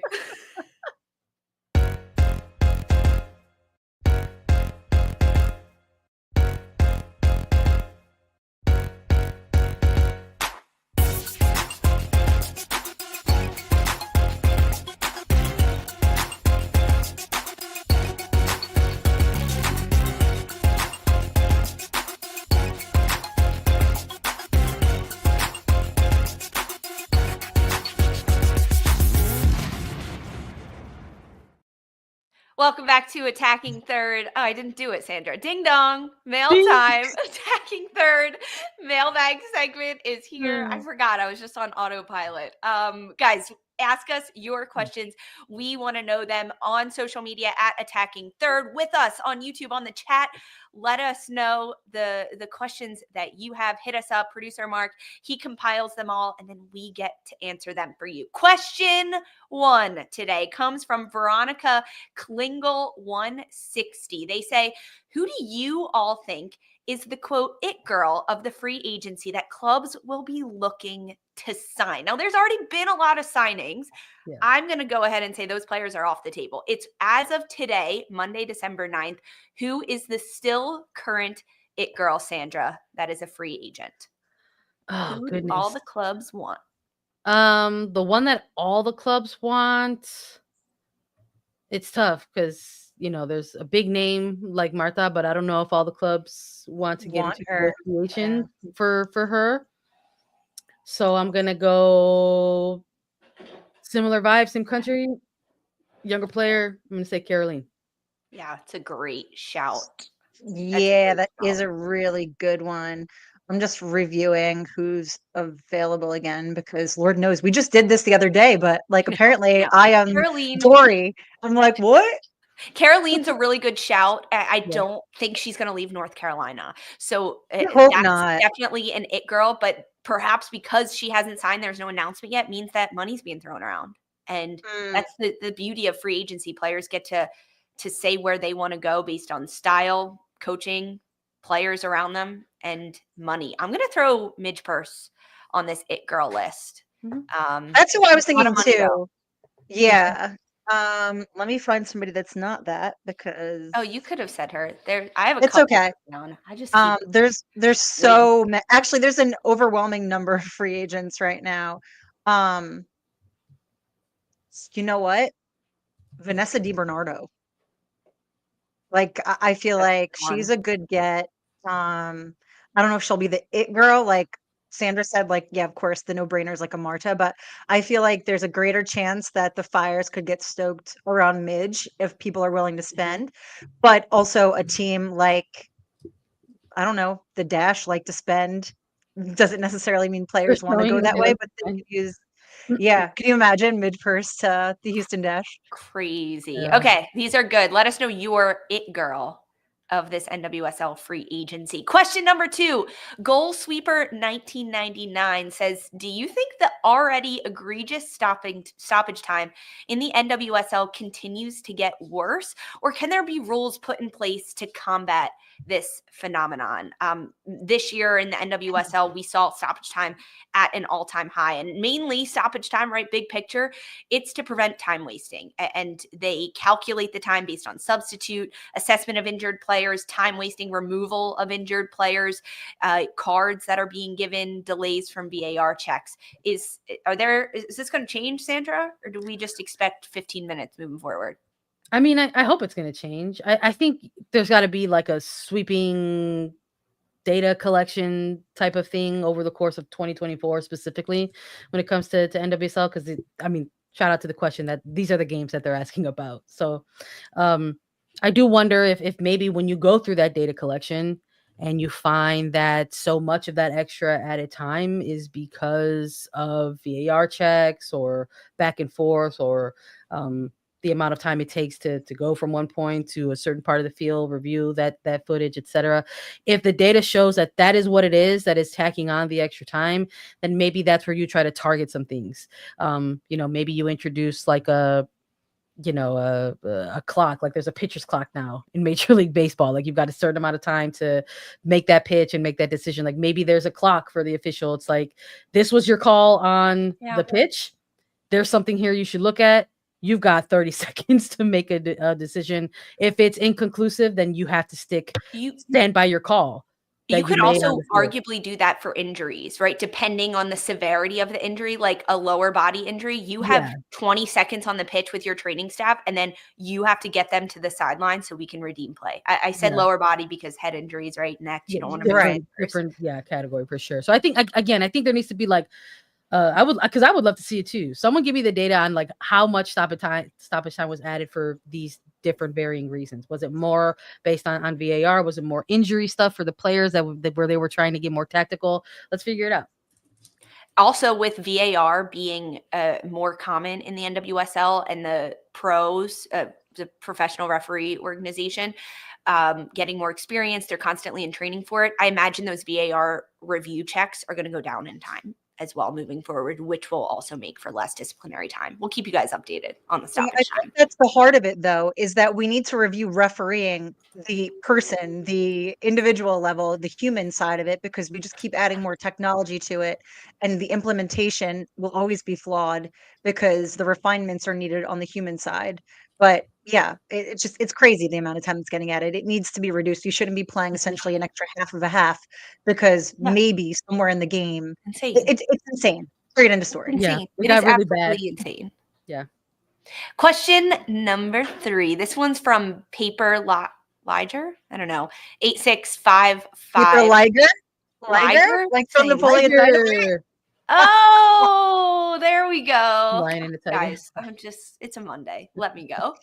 Welcome back to Attacking Third. Oh, I didn't do it, Sandra. Ding dong. Mail time. Attacking Third. Mailbag segment is here. I forgot. I was just on autopilot. Guys, ask us your questions. We want to know them on social media at Attacking Third, with us on YouTube, on the chat. Let us know the questions that you have. Hit us up, producer Mark. He compiles them all, and then we get to answer them for you. Question 1 today comes from Veronica Klingle 160. They say, who do you all think is the quote it girl of the free agency that clubs will be looking to sign? Now, there's already been a lot of signings. Yeah. I'm going to go ahead and say those players are off the table. It's as of today, Monday, December 9th. Who is the still current it girl, Sandra, that is a free agent? Oh, who goodness. do all the clubs want? The one that all the clubs want, it's tough because, there's a big name like Martha, but I don't know if all the clubs want to get into negotiation for her. So I'm going to go similar vibe, same country, younger player. I'm going to say Caroline. Yeah, it's a great shout. Yeah, that is a really good one. I'm just reviewing who's available again because Lord knows we just did this the other day, but apparently I am Dory. I'm like, what? Caroline's a really good shout. I don't think she's going to leave North Carolina. So hope not. Definitely an it girl, but perhaps because she hasn't signed, there's no announcement yet, means that money's being thrown around. And that's the beauty of free agency. Players get to say where they want to go based on style, coaching, players around them, and money. I'm going to throw Midge Purse on this it girl list. That's who I was thinking too. Yeah. Let me find somebody that's not that because Oh, you could have said her. I have a it's couple okay. down. I just keep There's waiting. actually there's an overwhelming number of free agents right now. You know what? Vanessa DiBernardo. Like I feel That's like the one. she's a good get. I don't know if she'll be the it girl, like Sandra said, like, yeah, of course, the no-brainers like a Marta, but I feel like there's a greater chance that the fires could get stoked around Midge if people are willing to spend. But also a team like, I don't know, the Dash like to spend. Doesn't necessarily mean They're players want to showing go that that they way, like but they to could use yeah. Can you imagine mid-first the Houston Dash? Crazy. yeah. Okay, these are good. Let us know your it girl of this NWSL free agency. Question number 2. Goal Sweeper 1999 says, do you think the already egregious stoppage time in the NWSL continues to get worse, or can there be rules put in place to combat this phenomenon? This year in the NWSL, we saw stoppage time at an all-time high, and mainly stoppage time, right? Big picture, it's to prevent time wasting. And they calculate the time based on substitute, assessment of injured players, time wasting, removal of injured players, cards that are being given, delays from VAR checks. Is this going to change, Sandra, or do we just expect 15 minutes moving forward? I mean, I hope it's going to change. I think there's got to be like a sweeping data collection type of thing over the course of 2024, specifically when it comes to NWSL. Because I mean, shout out to the question that these are the games that they're asking about. So I do wonder if maybe when you go through that data collection and you find that so much of that extra added time is because of VAR checks or back and forth, or the amount of time it takes to go from one point to a certain part of the field, review that footage, etc. If the data shows that that is what it is that is tacking on the extra time, then maybe that's where you try to target some things. Maybe you introduce like a clock. Like there's a pitcher's clock now in Major League Baseball. Like you've got a certain amount of time to make that pitch and make that decision. Like maybe there's a clock for the official. It's like, this was your call on the pitch. There's something here you should look at. You've got 30 seconds to make a decision. If it's inconclusive, then you have to stand by your call. You that could made on also the field. arguably do that for injuries, right? Depending on the severity of the injury, like a lower body injury, you have Yeah. 20 seconds on the pitch with your training staff, and then you have to get them to the sideline so we can redeem play. I said Yeah. lower body because head injuries, right? Neck, you Yeah, don't want to Right. different category for sure. So I think again, I think there needs to be like I would love to see it too. Someone give me the data on like how much stoppage time was added for these different varying reasons. Was it more based on VAR? Was it more injury stuff for the players where they were trying to get more tactical? Let's figure it out. Also, with VAR being more common in the NWSL and the pros, the professional referee organization, getting more experience, they're constantly in training for it. I imagine those VAR review checks are going to go down in time as well moving forward, which will also make for less disciplinary time. We'll keep you guys updated on the I stoppage think time. that's the heart of it, though, is that we need to review refereeing the person, the individual level, the human side of it, because we just keep adding more technology to it. And the implementation will always be flawed because the refinements are needed on the human side. But yeah, it's crazy the amount of time it's getting added. It needs to be reduced. You shouldn't be playing essentially an extra half of a half because Yeah. maybe somewhere in the game, Insane. it's insane. Straight end of story. Yeah, Insane. it It got is really bad. absolutely insane. Yeah. Question number 3. This one's from Paper Liger. I don't know. 8655. Paper Liger? Liger? Like from Same. Napoleon Dynamite? Liger. Oh, there we go. Lion and the tiger. Guys, it's a Monday. Let me go.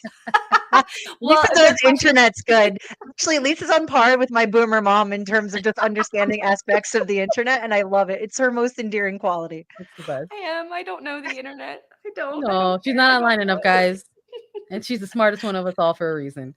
Lisa the knows question- internet's good. Actually, Lisa's on par with my boomer mom in terms of just understanding aspects of the internet, and I love it. It's her most endearing quality. It's the best. I am. I don't know the internet. I don't. No, she's not online enough, guys. And she's the smartest one of us all for a reason.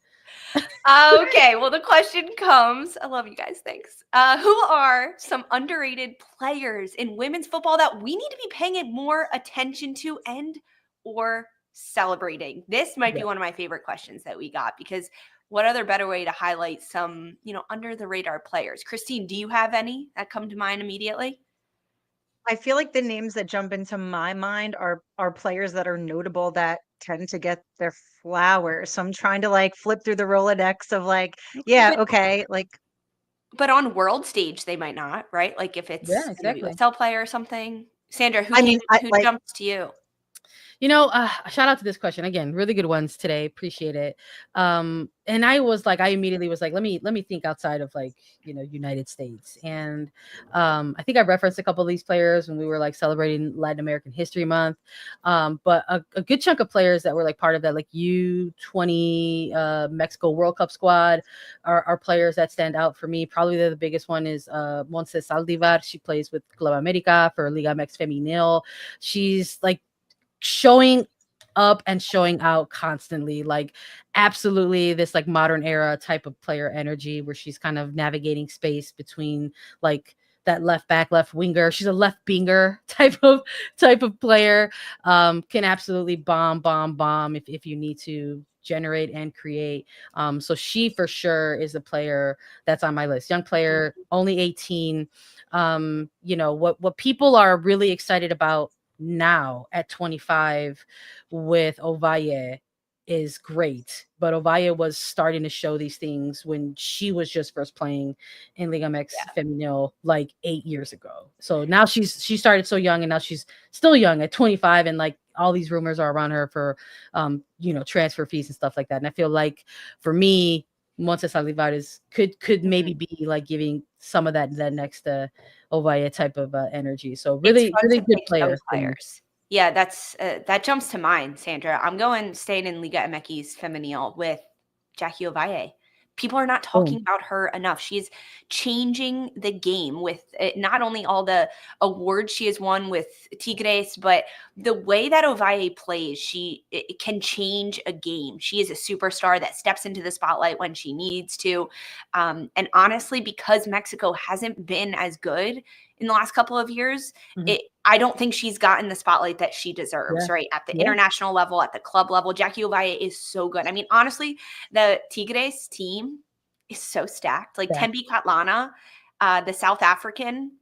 Okay, well, the question comes. I love you guys. Thanks. Who are some underrated players in women's football that we need to be paying more attention to and or celebrating? This might be one of my favorite questions that we got, because what other better way to highlight some, under the radar players? Christine, do you have any that come to mind immediately? I feel like the names that jump into my mind are players that are notable that tend to get their flowers. So I'm trying to like flip through the Rolodex of like, yeah, okay, like. But on world stage, they might not, right? Like if it's Yeah, a exactly. NWSL player or something. Sandra, who I mean, jumps to you? Shout out to this question again. Really good ones today. Appreciate it. And I immediately was like, let me think outside of like, United States. And I think I referenced a couple of these players when we were like celebrating Latin American History Month. But a good chunk of players that were like part of that like U20 Mexico World Cup squad are players that stand out for me. Probably the biggest one is Montse Saldivar. She plays with Club America for Liga MX Femenil. She's like showing up and showing out constantly, like absolutely this like modern era type of player energy where she's kind of navigating space between like that left back, left winger. She's a left binger type of player. Can absolutely bomb if you need to generate and create. So she for sure is a player that's on my list. Young player, only 18. What people are really excited about now at 25 with Ovalle is great, but Ovalle was starting to show these things when she was just first playing in Liga MX Femenil like 8 years ago. So now she started so young, and now she's still young at 25, and like all these rumors are around her for transfer fees and stuff like that. And I feel like for me, Montse Saldivar could maybe be like giving some of that next Ovalle type of energy. So really good player. Players. Yeah, that jumps to mind, Sandra. I'm staying in Liga MX Femenil with Jackie Ovalle. People are not talking about her enough. She's changing the game with not only all the awards she has won with Tigres, but the way that Ovalle plays, it can change a game. She is a superstar that steps into the spotlight when she needs to. And honestly, because Mexico hasn't been as good in the last couple of years, I don't think she's gotten the spotlight that she deserves, right? At the international level, at the club level, Jackie Ovalle is so good. I mean, honestly, the Tigres team is so stacked. Like Tembi Katlana, the South African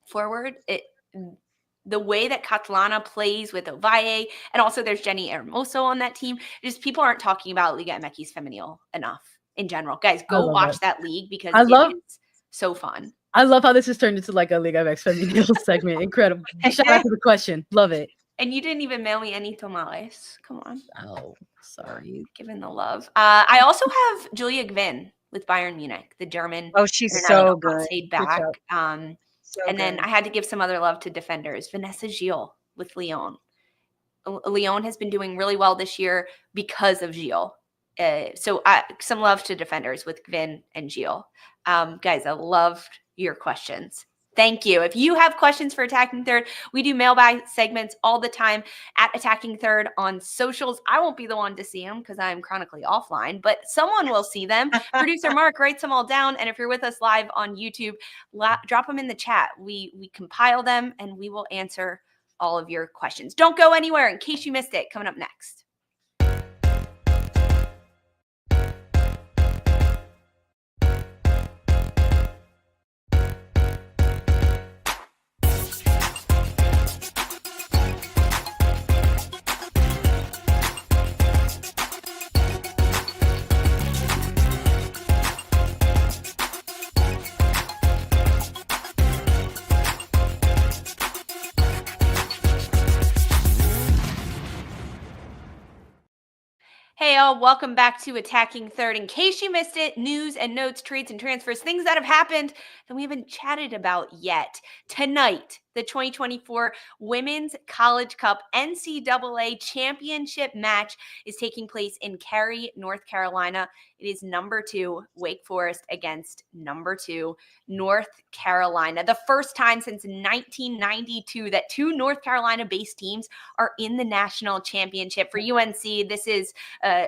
forward, the way that Katlana plays with Ovalle, and also there's Jenny Hermoso on that team. Just people aren't talking about Liga MX Femenil enough in general. Guys, go watch that league because it is so fun. I love how this has turned into like a Liga MX Femenil segment. Incredible. Shout out to the question. Love it. And you didn't even mail me any tamales. Come on. Oh, sorry. Giving the love. I also have Julia Gwynn with Bayern Munich, the German. Oh, she's so good. Back. Then I had to give some other love to defenders. Vanessa Gilles with Lyon. Lyon has been doing really well this year because of Gilles. So some love to defenders with Gwynn and Gilles. Guys, I loved your questions. Thank you. If you have questions for Attacking Third, we do mailbag segments all the time at Attacking Third on socials. I won't be the one to see them because I'm chronically offline, but someone will see them. Producer Mark writes them all down. And if you're with us live on YouTube, drop them in the chat. We compile them and we will answer all of your questions. Don't go anywhere in case you missed it. Coming up next. Hey, all, welcome back to Attacking Third. In case you missed it, news and notes, trades and transfers, things that have happened that we haven't chatted about yet. Tonight, the 2024 Women's College Cup NCAA Championship match is taking place in Cary, North Carolina. It is number 2, Wake Forest against number 2, North Carolina. The first time since 1992 that 2 North Carolina-based teams are in the national championship. For UNC, this is a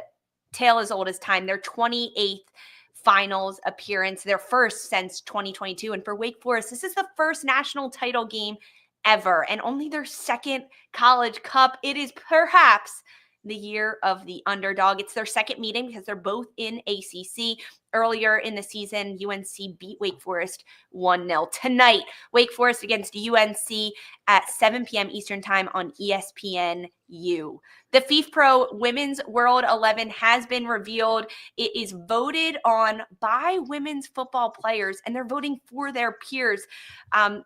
tale as old as time. Their 28th finals appearance, their first since 2022. And for Wake Forest, this is the first national title game ever and only their second college cup. It is perhaps the year of the underdog. It's their second meeting because they're both in ACC. Earlier in the season, UNC beat Wake Forest 1-0. Tonight, Wake Forest against UNC at 7 p.m. Eastern Time on ESPNU. The FIFPRO Women's World 11 has been revealed. It is voted on by women's football players, and they're voting for their peers. I'm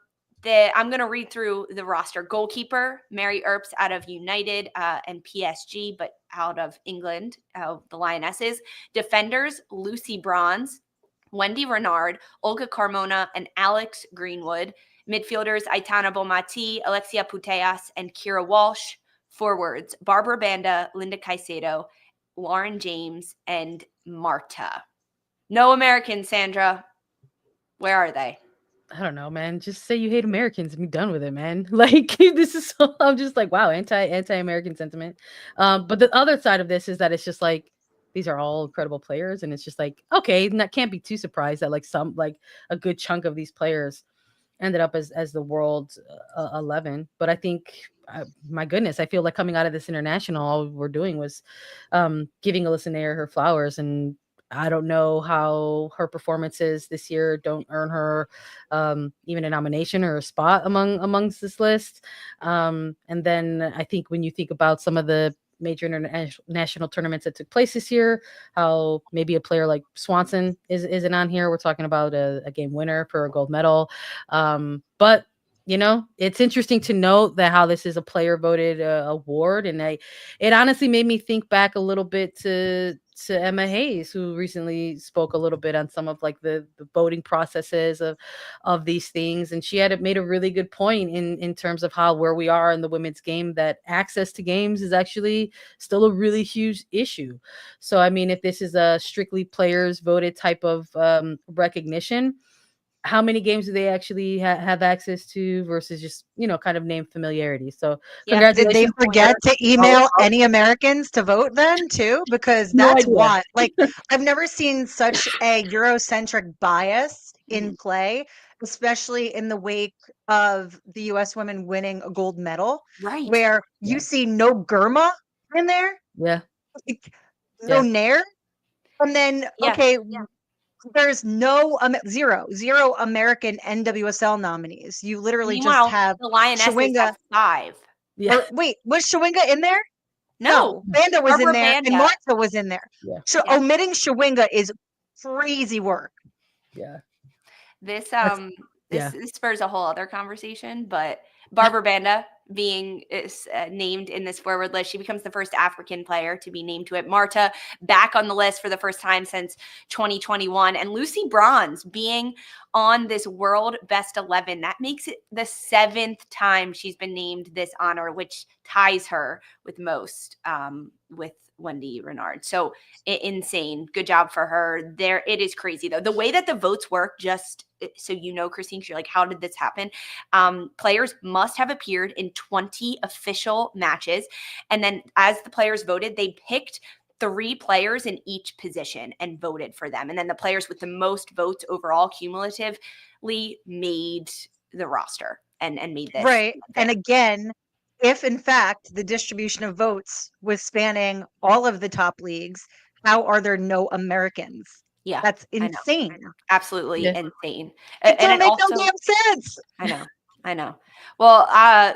going to read through the roster. Goalkeeper, Mary Earps out of United and PSG, but out of England, the Lionesses. Defenders, Lucy Bronze, Wendy Renard, Olga Carmona, and Alex Greenwood. Midfielders, Aitana Bomati, Alexia Puteas, and Kira Walsh. Forwards, Barbara Banda, Linda Caicedo, Lauren James, and Marta. No Americans, Sandra. Where are they? I don't know, man. Just say you hate Americans and be done with it, man. Like this is so, I'm just like, wow, anti-American sentiment. But the other side of this is that it's just like these are all incredible players, and it's just like, okay, that can't be too surprised that like a good chunk of these players ended up as the world 11. But I think, my goodness, I feel like coming out of this international, all we're doing was giving Alyssa Naeher her flowers, and I don't know how her performances this year don't earn her even a nomination or a spot amongst this list. And then I think when you think about some of the major international tournaments that took place this year, how maybe a player like Swanson isn't on here. We're talking about a game winner for a gold medal. But you know, it's interesting to note that how this is a player voted award. And it honestly made me think back a little bit to Emma Hayes, who recently spoke a little bit on some of like the voting processes of these things. And she had made a really good point in terms of how where we are in the women's game, that access to games is actually still a really huge issue. So, I mean, if this is a strictly players voted type of recognition, how many games do they actually have access to versus just, you know, kind of name familiarity? So Did they congratulations. forget to email any Americans to vote then too? Because that's why, like, I've never seen such a Eurocentric bias in play, especially in the wake of the U.S. women winning a gold medal, Right. where you see no Gurma in there. Yeah. Like, no Naeher. And then, there's zero American NWSL nominees. You literally just have the Lionesses have 5. Yeah. Or, wait, was Shawinga in there? No. Banda was in there, and Marta was in there. Yeah. So omitting Shawinga is crazy work. Yeah. This spurs a whole other conversation, but Barbara Banda being named in this forward list, she becomes the first African player to be named to it. Marta back on the list for the first time since 2021, and Lucy Bronze being on this World Best 11. That makes it the 7th time she's been named this honor, which ties her with most with Wendy Renard. So insane. Good job for her there. It is crazy though. The way that the votes work, just so you know, Christine, you're like, how did this happen? Players must have appeared in 20 official matches. And then as the players voted, they picked 3 players in each position and voted for them. And then the players with the most votes overall cumulatively made the roster and made this. Right. And again, if in fact the distribution of votes was spanning all of the top leagues, how are there no Americans? Yeah. That's insane. Absolutely insane. It don't make no damn sense. I know. Well,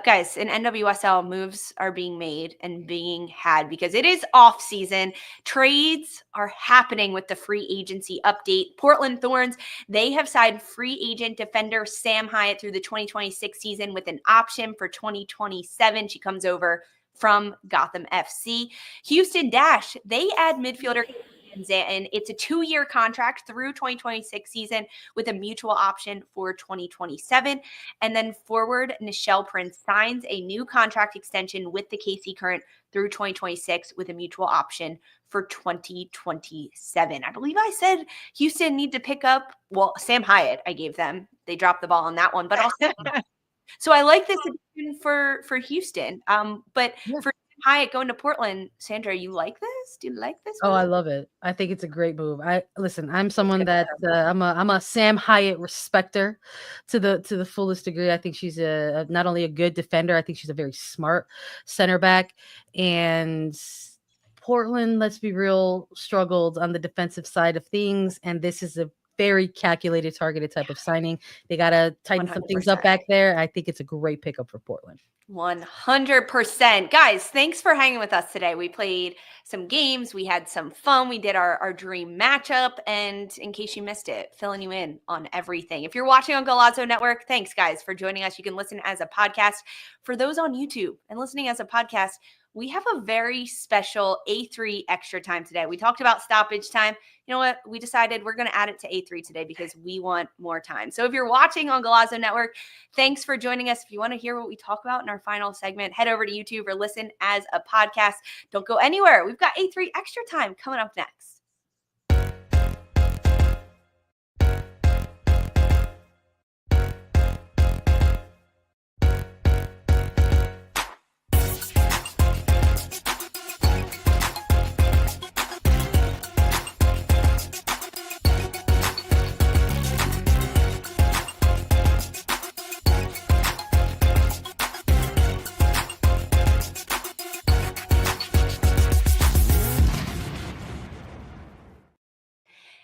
guys, in NWSL, moves are being made and being had because it is off season. Trades are happening with the free agency update. Portland Thorns, they have signed free agent defender Sam Hyatt through the 2026 season with an option for 2027. She comes over from Gotham FC. Houston Dash, they add midfielder and it's a 2-year contract through 2026 season with a mutual option for 2027. And then forward Nichelle Prince signs a new contract extension with the KC Current through 2026 with a mutual option for 2027. I believe I said Houston need to pick up, Sam Hyatt, I gave them. They dropped the ball on that one, but also so I like this addition for Houston. But for Hyatt going to Portland, Sandra, you like this? Do you like this? Oh, I love it. I think it's a great move. I'm someone that I'm a Sam Hyatt respecter to the fullest degree. I think she's not only a good defender, I think she's a very smart center back. And Portland, let's be real, struggled on the defensive side of things, and this is a very calculated, targeted type of signing. They got to tighten some things up 100%. back there. I think it's a great pickup for Portland. 100%. Guys, thanks for hanging with us today. We played some games. We had some fun. We did our dream matchup. And in case you missed it, filling you in on everything. If you're watching on Golazo Network, thanks, guys, for joining us. You can listen as a podcast. For those on YouTube and listening as a podcast, we have a very special A3 extra time today. We talked about stoppage time. You know what? We decided we're going to add it to A3 today because we want more time. So if you're watching on Golazo Network, thanks for joining us. If you want to hear what we talk about in our final segment, head over to YouTube or listen as a podcast. Don't go anywhere. We've got A3 extra time coming up next.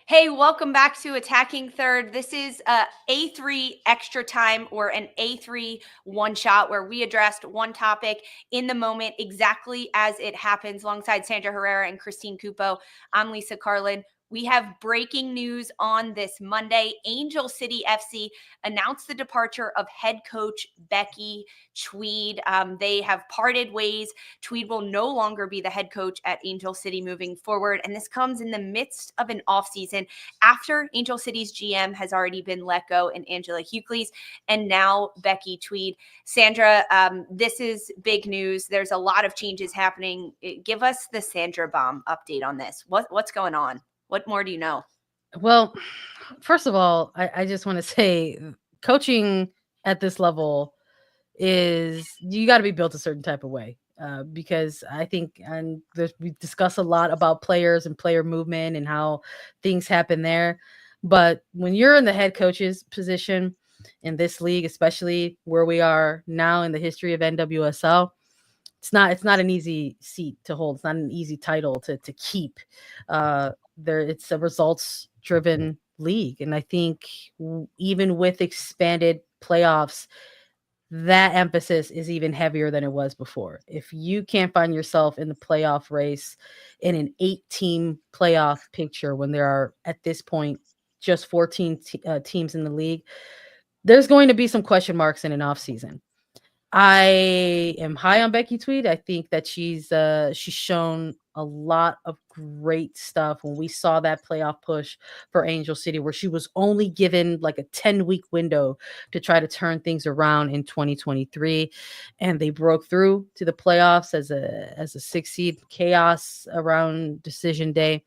Hey, welcome back to Attacking Third. This is A3 extra time, or an A3 one shot, where we addressed one topic in the moment exactly as it happens. Alongside Sandra Herrera and Christine Cupo, I'm Lisa Carlin. We have breaking news on this Monday. Angel City FC announced the departure of head coach Becki Tweed. They have parted ways. Tweed will no longer be the head coach at Angel City moving forward. And this comes in the midst of an offseason after Angel City's GM has already been let go, and Angela Hucles, and now Becki Tweed. Sandra, this is big news. There's a lot of changes happening. Give us the Sandra Bomb update on this. What's going on? What more do you know? Well, first of all, I just want to say coaching at this level is, you got to be built a certain type of way. Because I think, and we discuss a lot about players and player movement and how things happen there. But when you're in the head coach's position in this league, especially where we are now in the history of NWSL, it's not an easy seat to hold. It's not an easy title to keep. It's a results driven league, and I think even with expanded playoffs, that emphasis is even heavier than it was before. If you can't find yourself in the playoff race in an 8-team playoff picture, when there are at this point just 14 teams in the league, there's going to be some question marks in an off season. I am high on Becki Tweed. I think that she's shown a lot of great stuff. When we saw that playoff push for Angel City, where she was only given like a 10-week window to try to turn things around in 2023, and they broke through to the playoffs as a 6 seed. Chaos around decision day,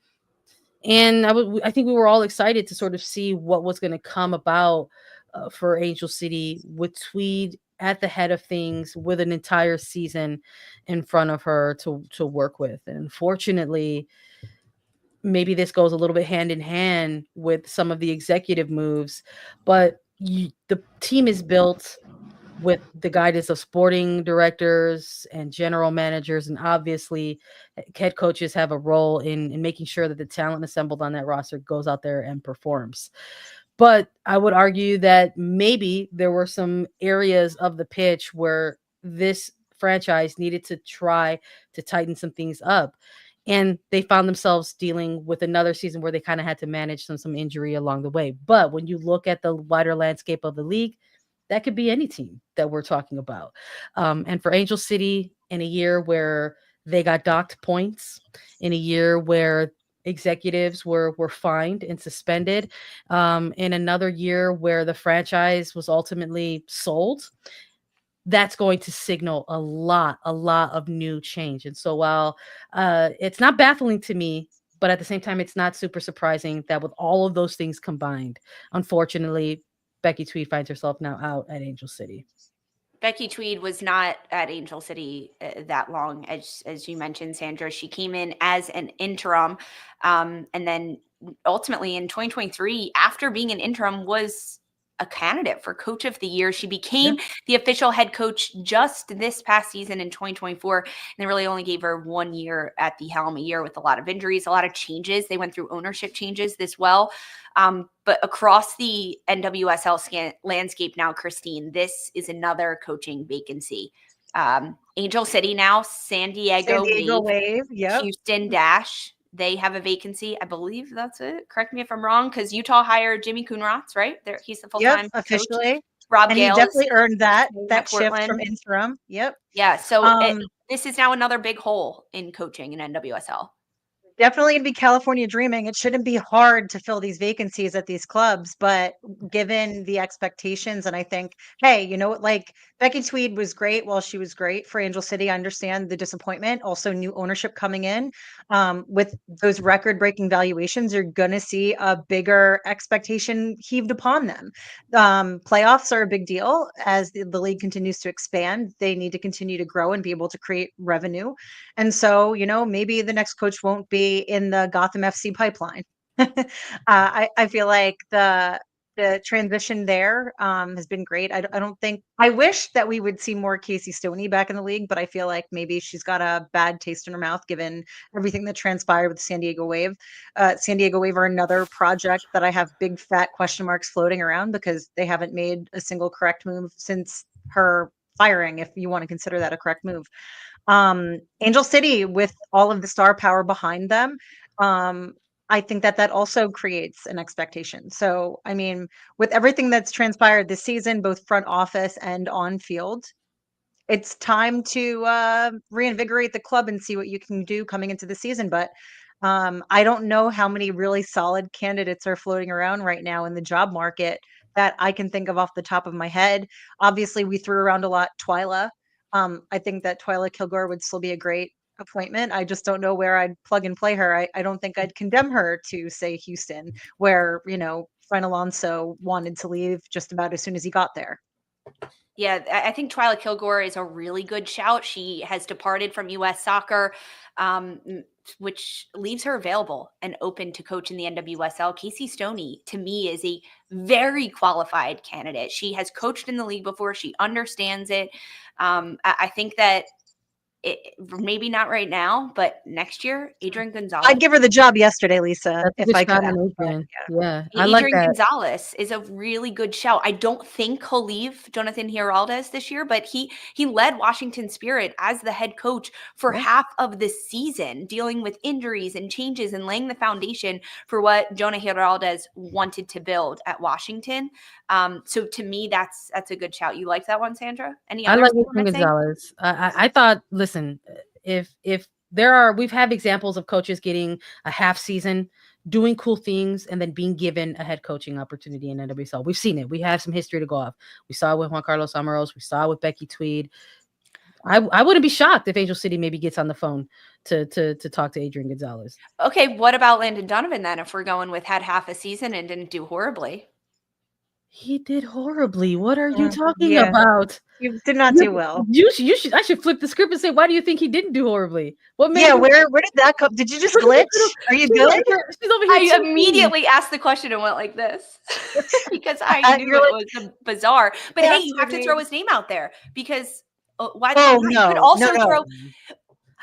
and I think we were all excited to sort of see what was going to come about for Angel City with Tweed at the head of things, with an entire season in front of her to work with. And unfortunately, maybe this goes a little bit hand in hand with some of the executive moves, but the team is built with the guidance of sporting directors and general managers, and obviously head coaches have a role in making sure that the talent assembled on that roster goes out there and performs. But I would argue that maybe there were some areas of the pitch where this franchise needed to try to tighten some things up. And they found themselves dealing with another season where they kind of had to manage some injury along the way. But when you look at the wider landscape of the league, that could be any team that we're talking about. And for Angel City, in a year where they got docked points, in a year where executives were fined and suspended, in another year where the franchise was ultimately sold, that's going to signal a lot of new change. And so while it's not baffling to me, but at the same time, it's not super surprising that with all of those things combined, unfortunately, Becki Tweed finds herself now out at Angel City. Becki Tweed was not at Angel City that long, as you mentioned, Sandra. She came in as an interim, and then ultimately in 2023, after being an interim, was a candidate for Coach of the Year. She became the official head coach just this past season in 2024, and they really only gave her 1 year at the helm, a year with a lot of injuries, a lot of changes. They went through ownership changes this well. But across the NWSL landscape now, Christine, this is another coaching vacancy. Angel City now, San Diego Wave, yep. Houston Dash. They have a vacancy. I believe that's it. Correct me if I'm wrong, because Utah hired Jimmy Coonrotz, right? He's the full-time officially. coach. Rob and Gale he definitely earned that shift Portland. from interim. Yep. Yeah. So this is now another big hole in coaching in NWSL. Definitely going to be California dreaming. It shouldn't be hard to fill these vacancies at these clubs, but given the expectations, and I think, hey, you know what, like Becki Tweed was great while she was great for Angel City. I understand the disappointment. Also, new ownership coming in with those record-breaking valuations, you're going to see a bigger expectation heaved upon them. Playoffs are a big deal as the league continues to expand. They need to continue to grow and be able to create revenue. And so, you know, maybe the next coach won't be in the Gotham FC pipeline. I feel like the transition there has been great. I don't think, I wish that we would see more Casey Stoney back in the league, but I feel like maybe she's got a bad taste in her mouth given everything that transpired with the San Diego Wave. San Diego Wave are another project that I have big fat question marks floating around because they haven't made a single correct move since her firing, if you want to consider that a correct move. Angel City, with all of the star power behind them, I think that also creates an expectation. So, I mean, with everything that's transpired this season, both front office and on field, it's time to reinvigorate the club and see what you can do coming into the season. But I don't know how many really solid candidates are floating around right now in the job market that I can think of off the top of my head. Obviously, we threw around a lot Twyla. I think that Twyla Kilgore would still be a great appointment. I just don't know where I'd plug and play her. I don't think I'd condemn her to, say, Houston, where, you know, Fran Alonso wanted to leave just about as soon as he got there. Yeah, I think Twyla Kilgore is a really good shout. She has departed from U.S. Soccer, which leaves her available and open to coach in the NWSL. Casey Stoney, to me, is a very qualified candidate. She has coached in the league before. She understands it. I think that maybe not right now, but next year, Adrian Gonzalez. I'd give her the job yesterday, Lisa, if I could. Yeah, I like that. Adrian Gonzalez is a really good shout. I don't think he'll leave Jonathan Giraldez this year, but he led Washington Spirit as the head coach for half of the season, dealing with injuries and changes and laying the foundation for what Jonah Giraldez wanted to build at Washington. So to me, that's a good shout. You like that one, Sandra? Any others? I like Adrian Gonzalez. I thought, listen, if we've had examples of coaches getting a half season, doing cool things, and then being given a head coaching opportunity in NWSL. We've seen it. We have some history to go off. We saw it with Juan Carlos Amaros. We saw it with Becki Tweed. I wouldn't be shocked if Angel City maybe gets on the phone to talk to Adrian Gonzalez. Okay, what about Landon Donovan then? If we're going with had half a season and didn't do horribly. He did horribly. What are you talking about? He did not do well. You should. I should flip the script and say, why do you think he didn't do horribly? What made? Yeah, where did that come? Did you just glitch? Are you good? She's over here. I immediately asked the question and went like this because I knew it was bizarre. But hey, you have to throw his name out there because why? You could also throw.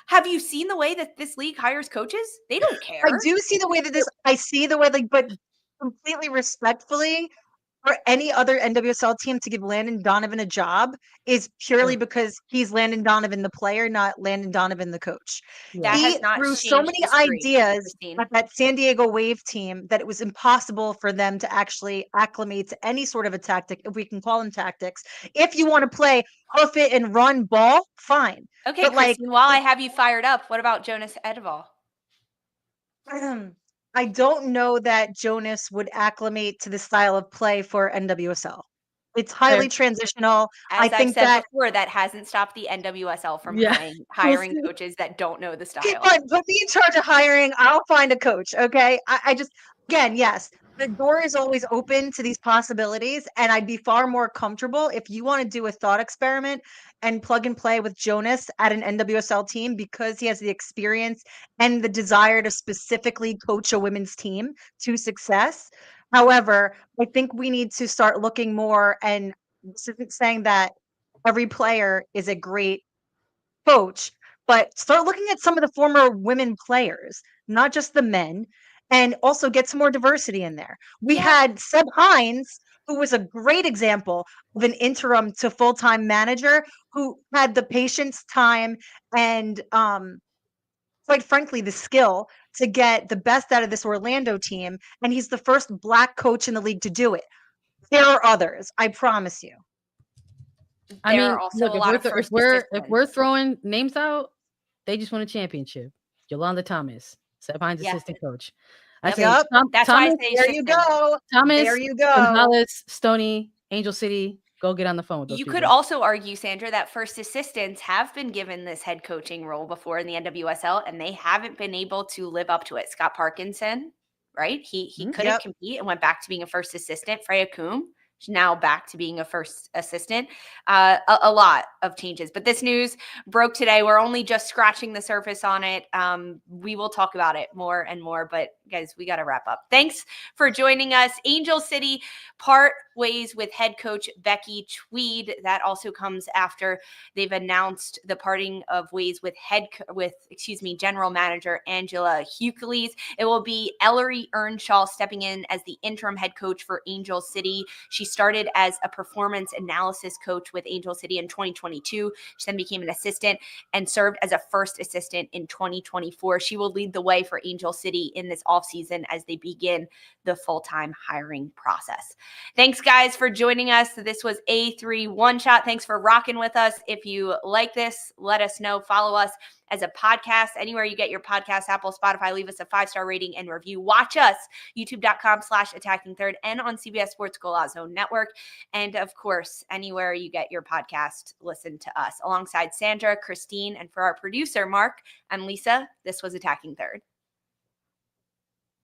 Have you seen the way that this league hires coaches? They don't care. I do see the way that I see the way, but completely respectfully, for any other NWSL team to give Landon Donovan a job is purely because he's Landon Donovan the player, not Landon Donovan the coach. That he has not threw so many ideas at that San Diego Wave team that it was impossible for them to actually acclimate to any sort of a tactic, if we can call them tactics. If you want to play hoof it and run ball, fine. Okay, but Christine, while I have you fired up, what about Jonas Edval? I don't know that Jonas would acclimate to the style of play for NWSL. It's highly transitional. As I said before, that hasn't stopped the NWSL from hiring coaches that don't know the style. Put me in charge of hiring. I'll find a coach. Okay. I just, again, yes, the door is always open to these possibilities. And I'd be far more comfortable if you want to do a thought experiment and plug and play with Jonas at an NWSL team because he has the experience and the desire to specifically coach a women's team to success. However, I think we need to start looking more, and this isn't saying that every player is a great coach, but start looking at some of the former women players, not just the men, and also get some more diversity in there. We had Seb Hines, who was a great example of an interim to full-time manager who had the patience, time, and quite frankly, the skill to get the best out of this Orlando team. And he's the first Black coach in the league to do it. There are others, I promise you. I There mean, are also look, a lot of first if we're throwing names out, they just won a championship. Yolanda Thomas, Seb Hines' assistant coach. I say Yep. That's Thomas, why I say There you go. Thomas, There you go. Gonzalez, Stoney, Angel City. Go get on the phone with those You people. could also argue, Sandra, that first assistants have been given this head coaching role before in the NWSL, and they haven't been able to live up to it. Scott Parkinson, right? He couldn't compete and went back to being a first assistant. Freya Coombe, she's now back to being a first assistant. A lot of changes. But this news broke today. We're only just scratching the surface on it. We will talk about it more and more. But guys, we got to wrap up. Thanks for joining us. Angel City part ways with head coach Becki Tweed. That also comes after they've announced the parting of ways with general manager Angela Hucles. It will be Ellery Earnshaw stepping in as the interim head coach for Angel City. She started as a performance analysis coach with Angel City in 2022. She then became an assistant and served as a first assistant in 2024. She will lead the way for Angel City in this offseason as they begin the full-time hiring process. Thanks, guys, for joining us. This was A3 One Shot. Thanks for rocking with us. If you like this, let us know. Follow us as a podcast anywhere you get your podcast, Apple, Spotify. Leave us a 5-star rating and review. Watch us, youtube.com/attacking third, and on CBS Sports Golazo Network. And of course, anywhere you get your podcast, listen to us. Alongside Sandra, Christine, and for our producer, Mark, I'm Lisa. This was Attacking Third.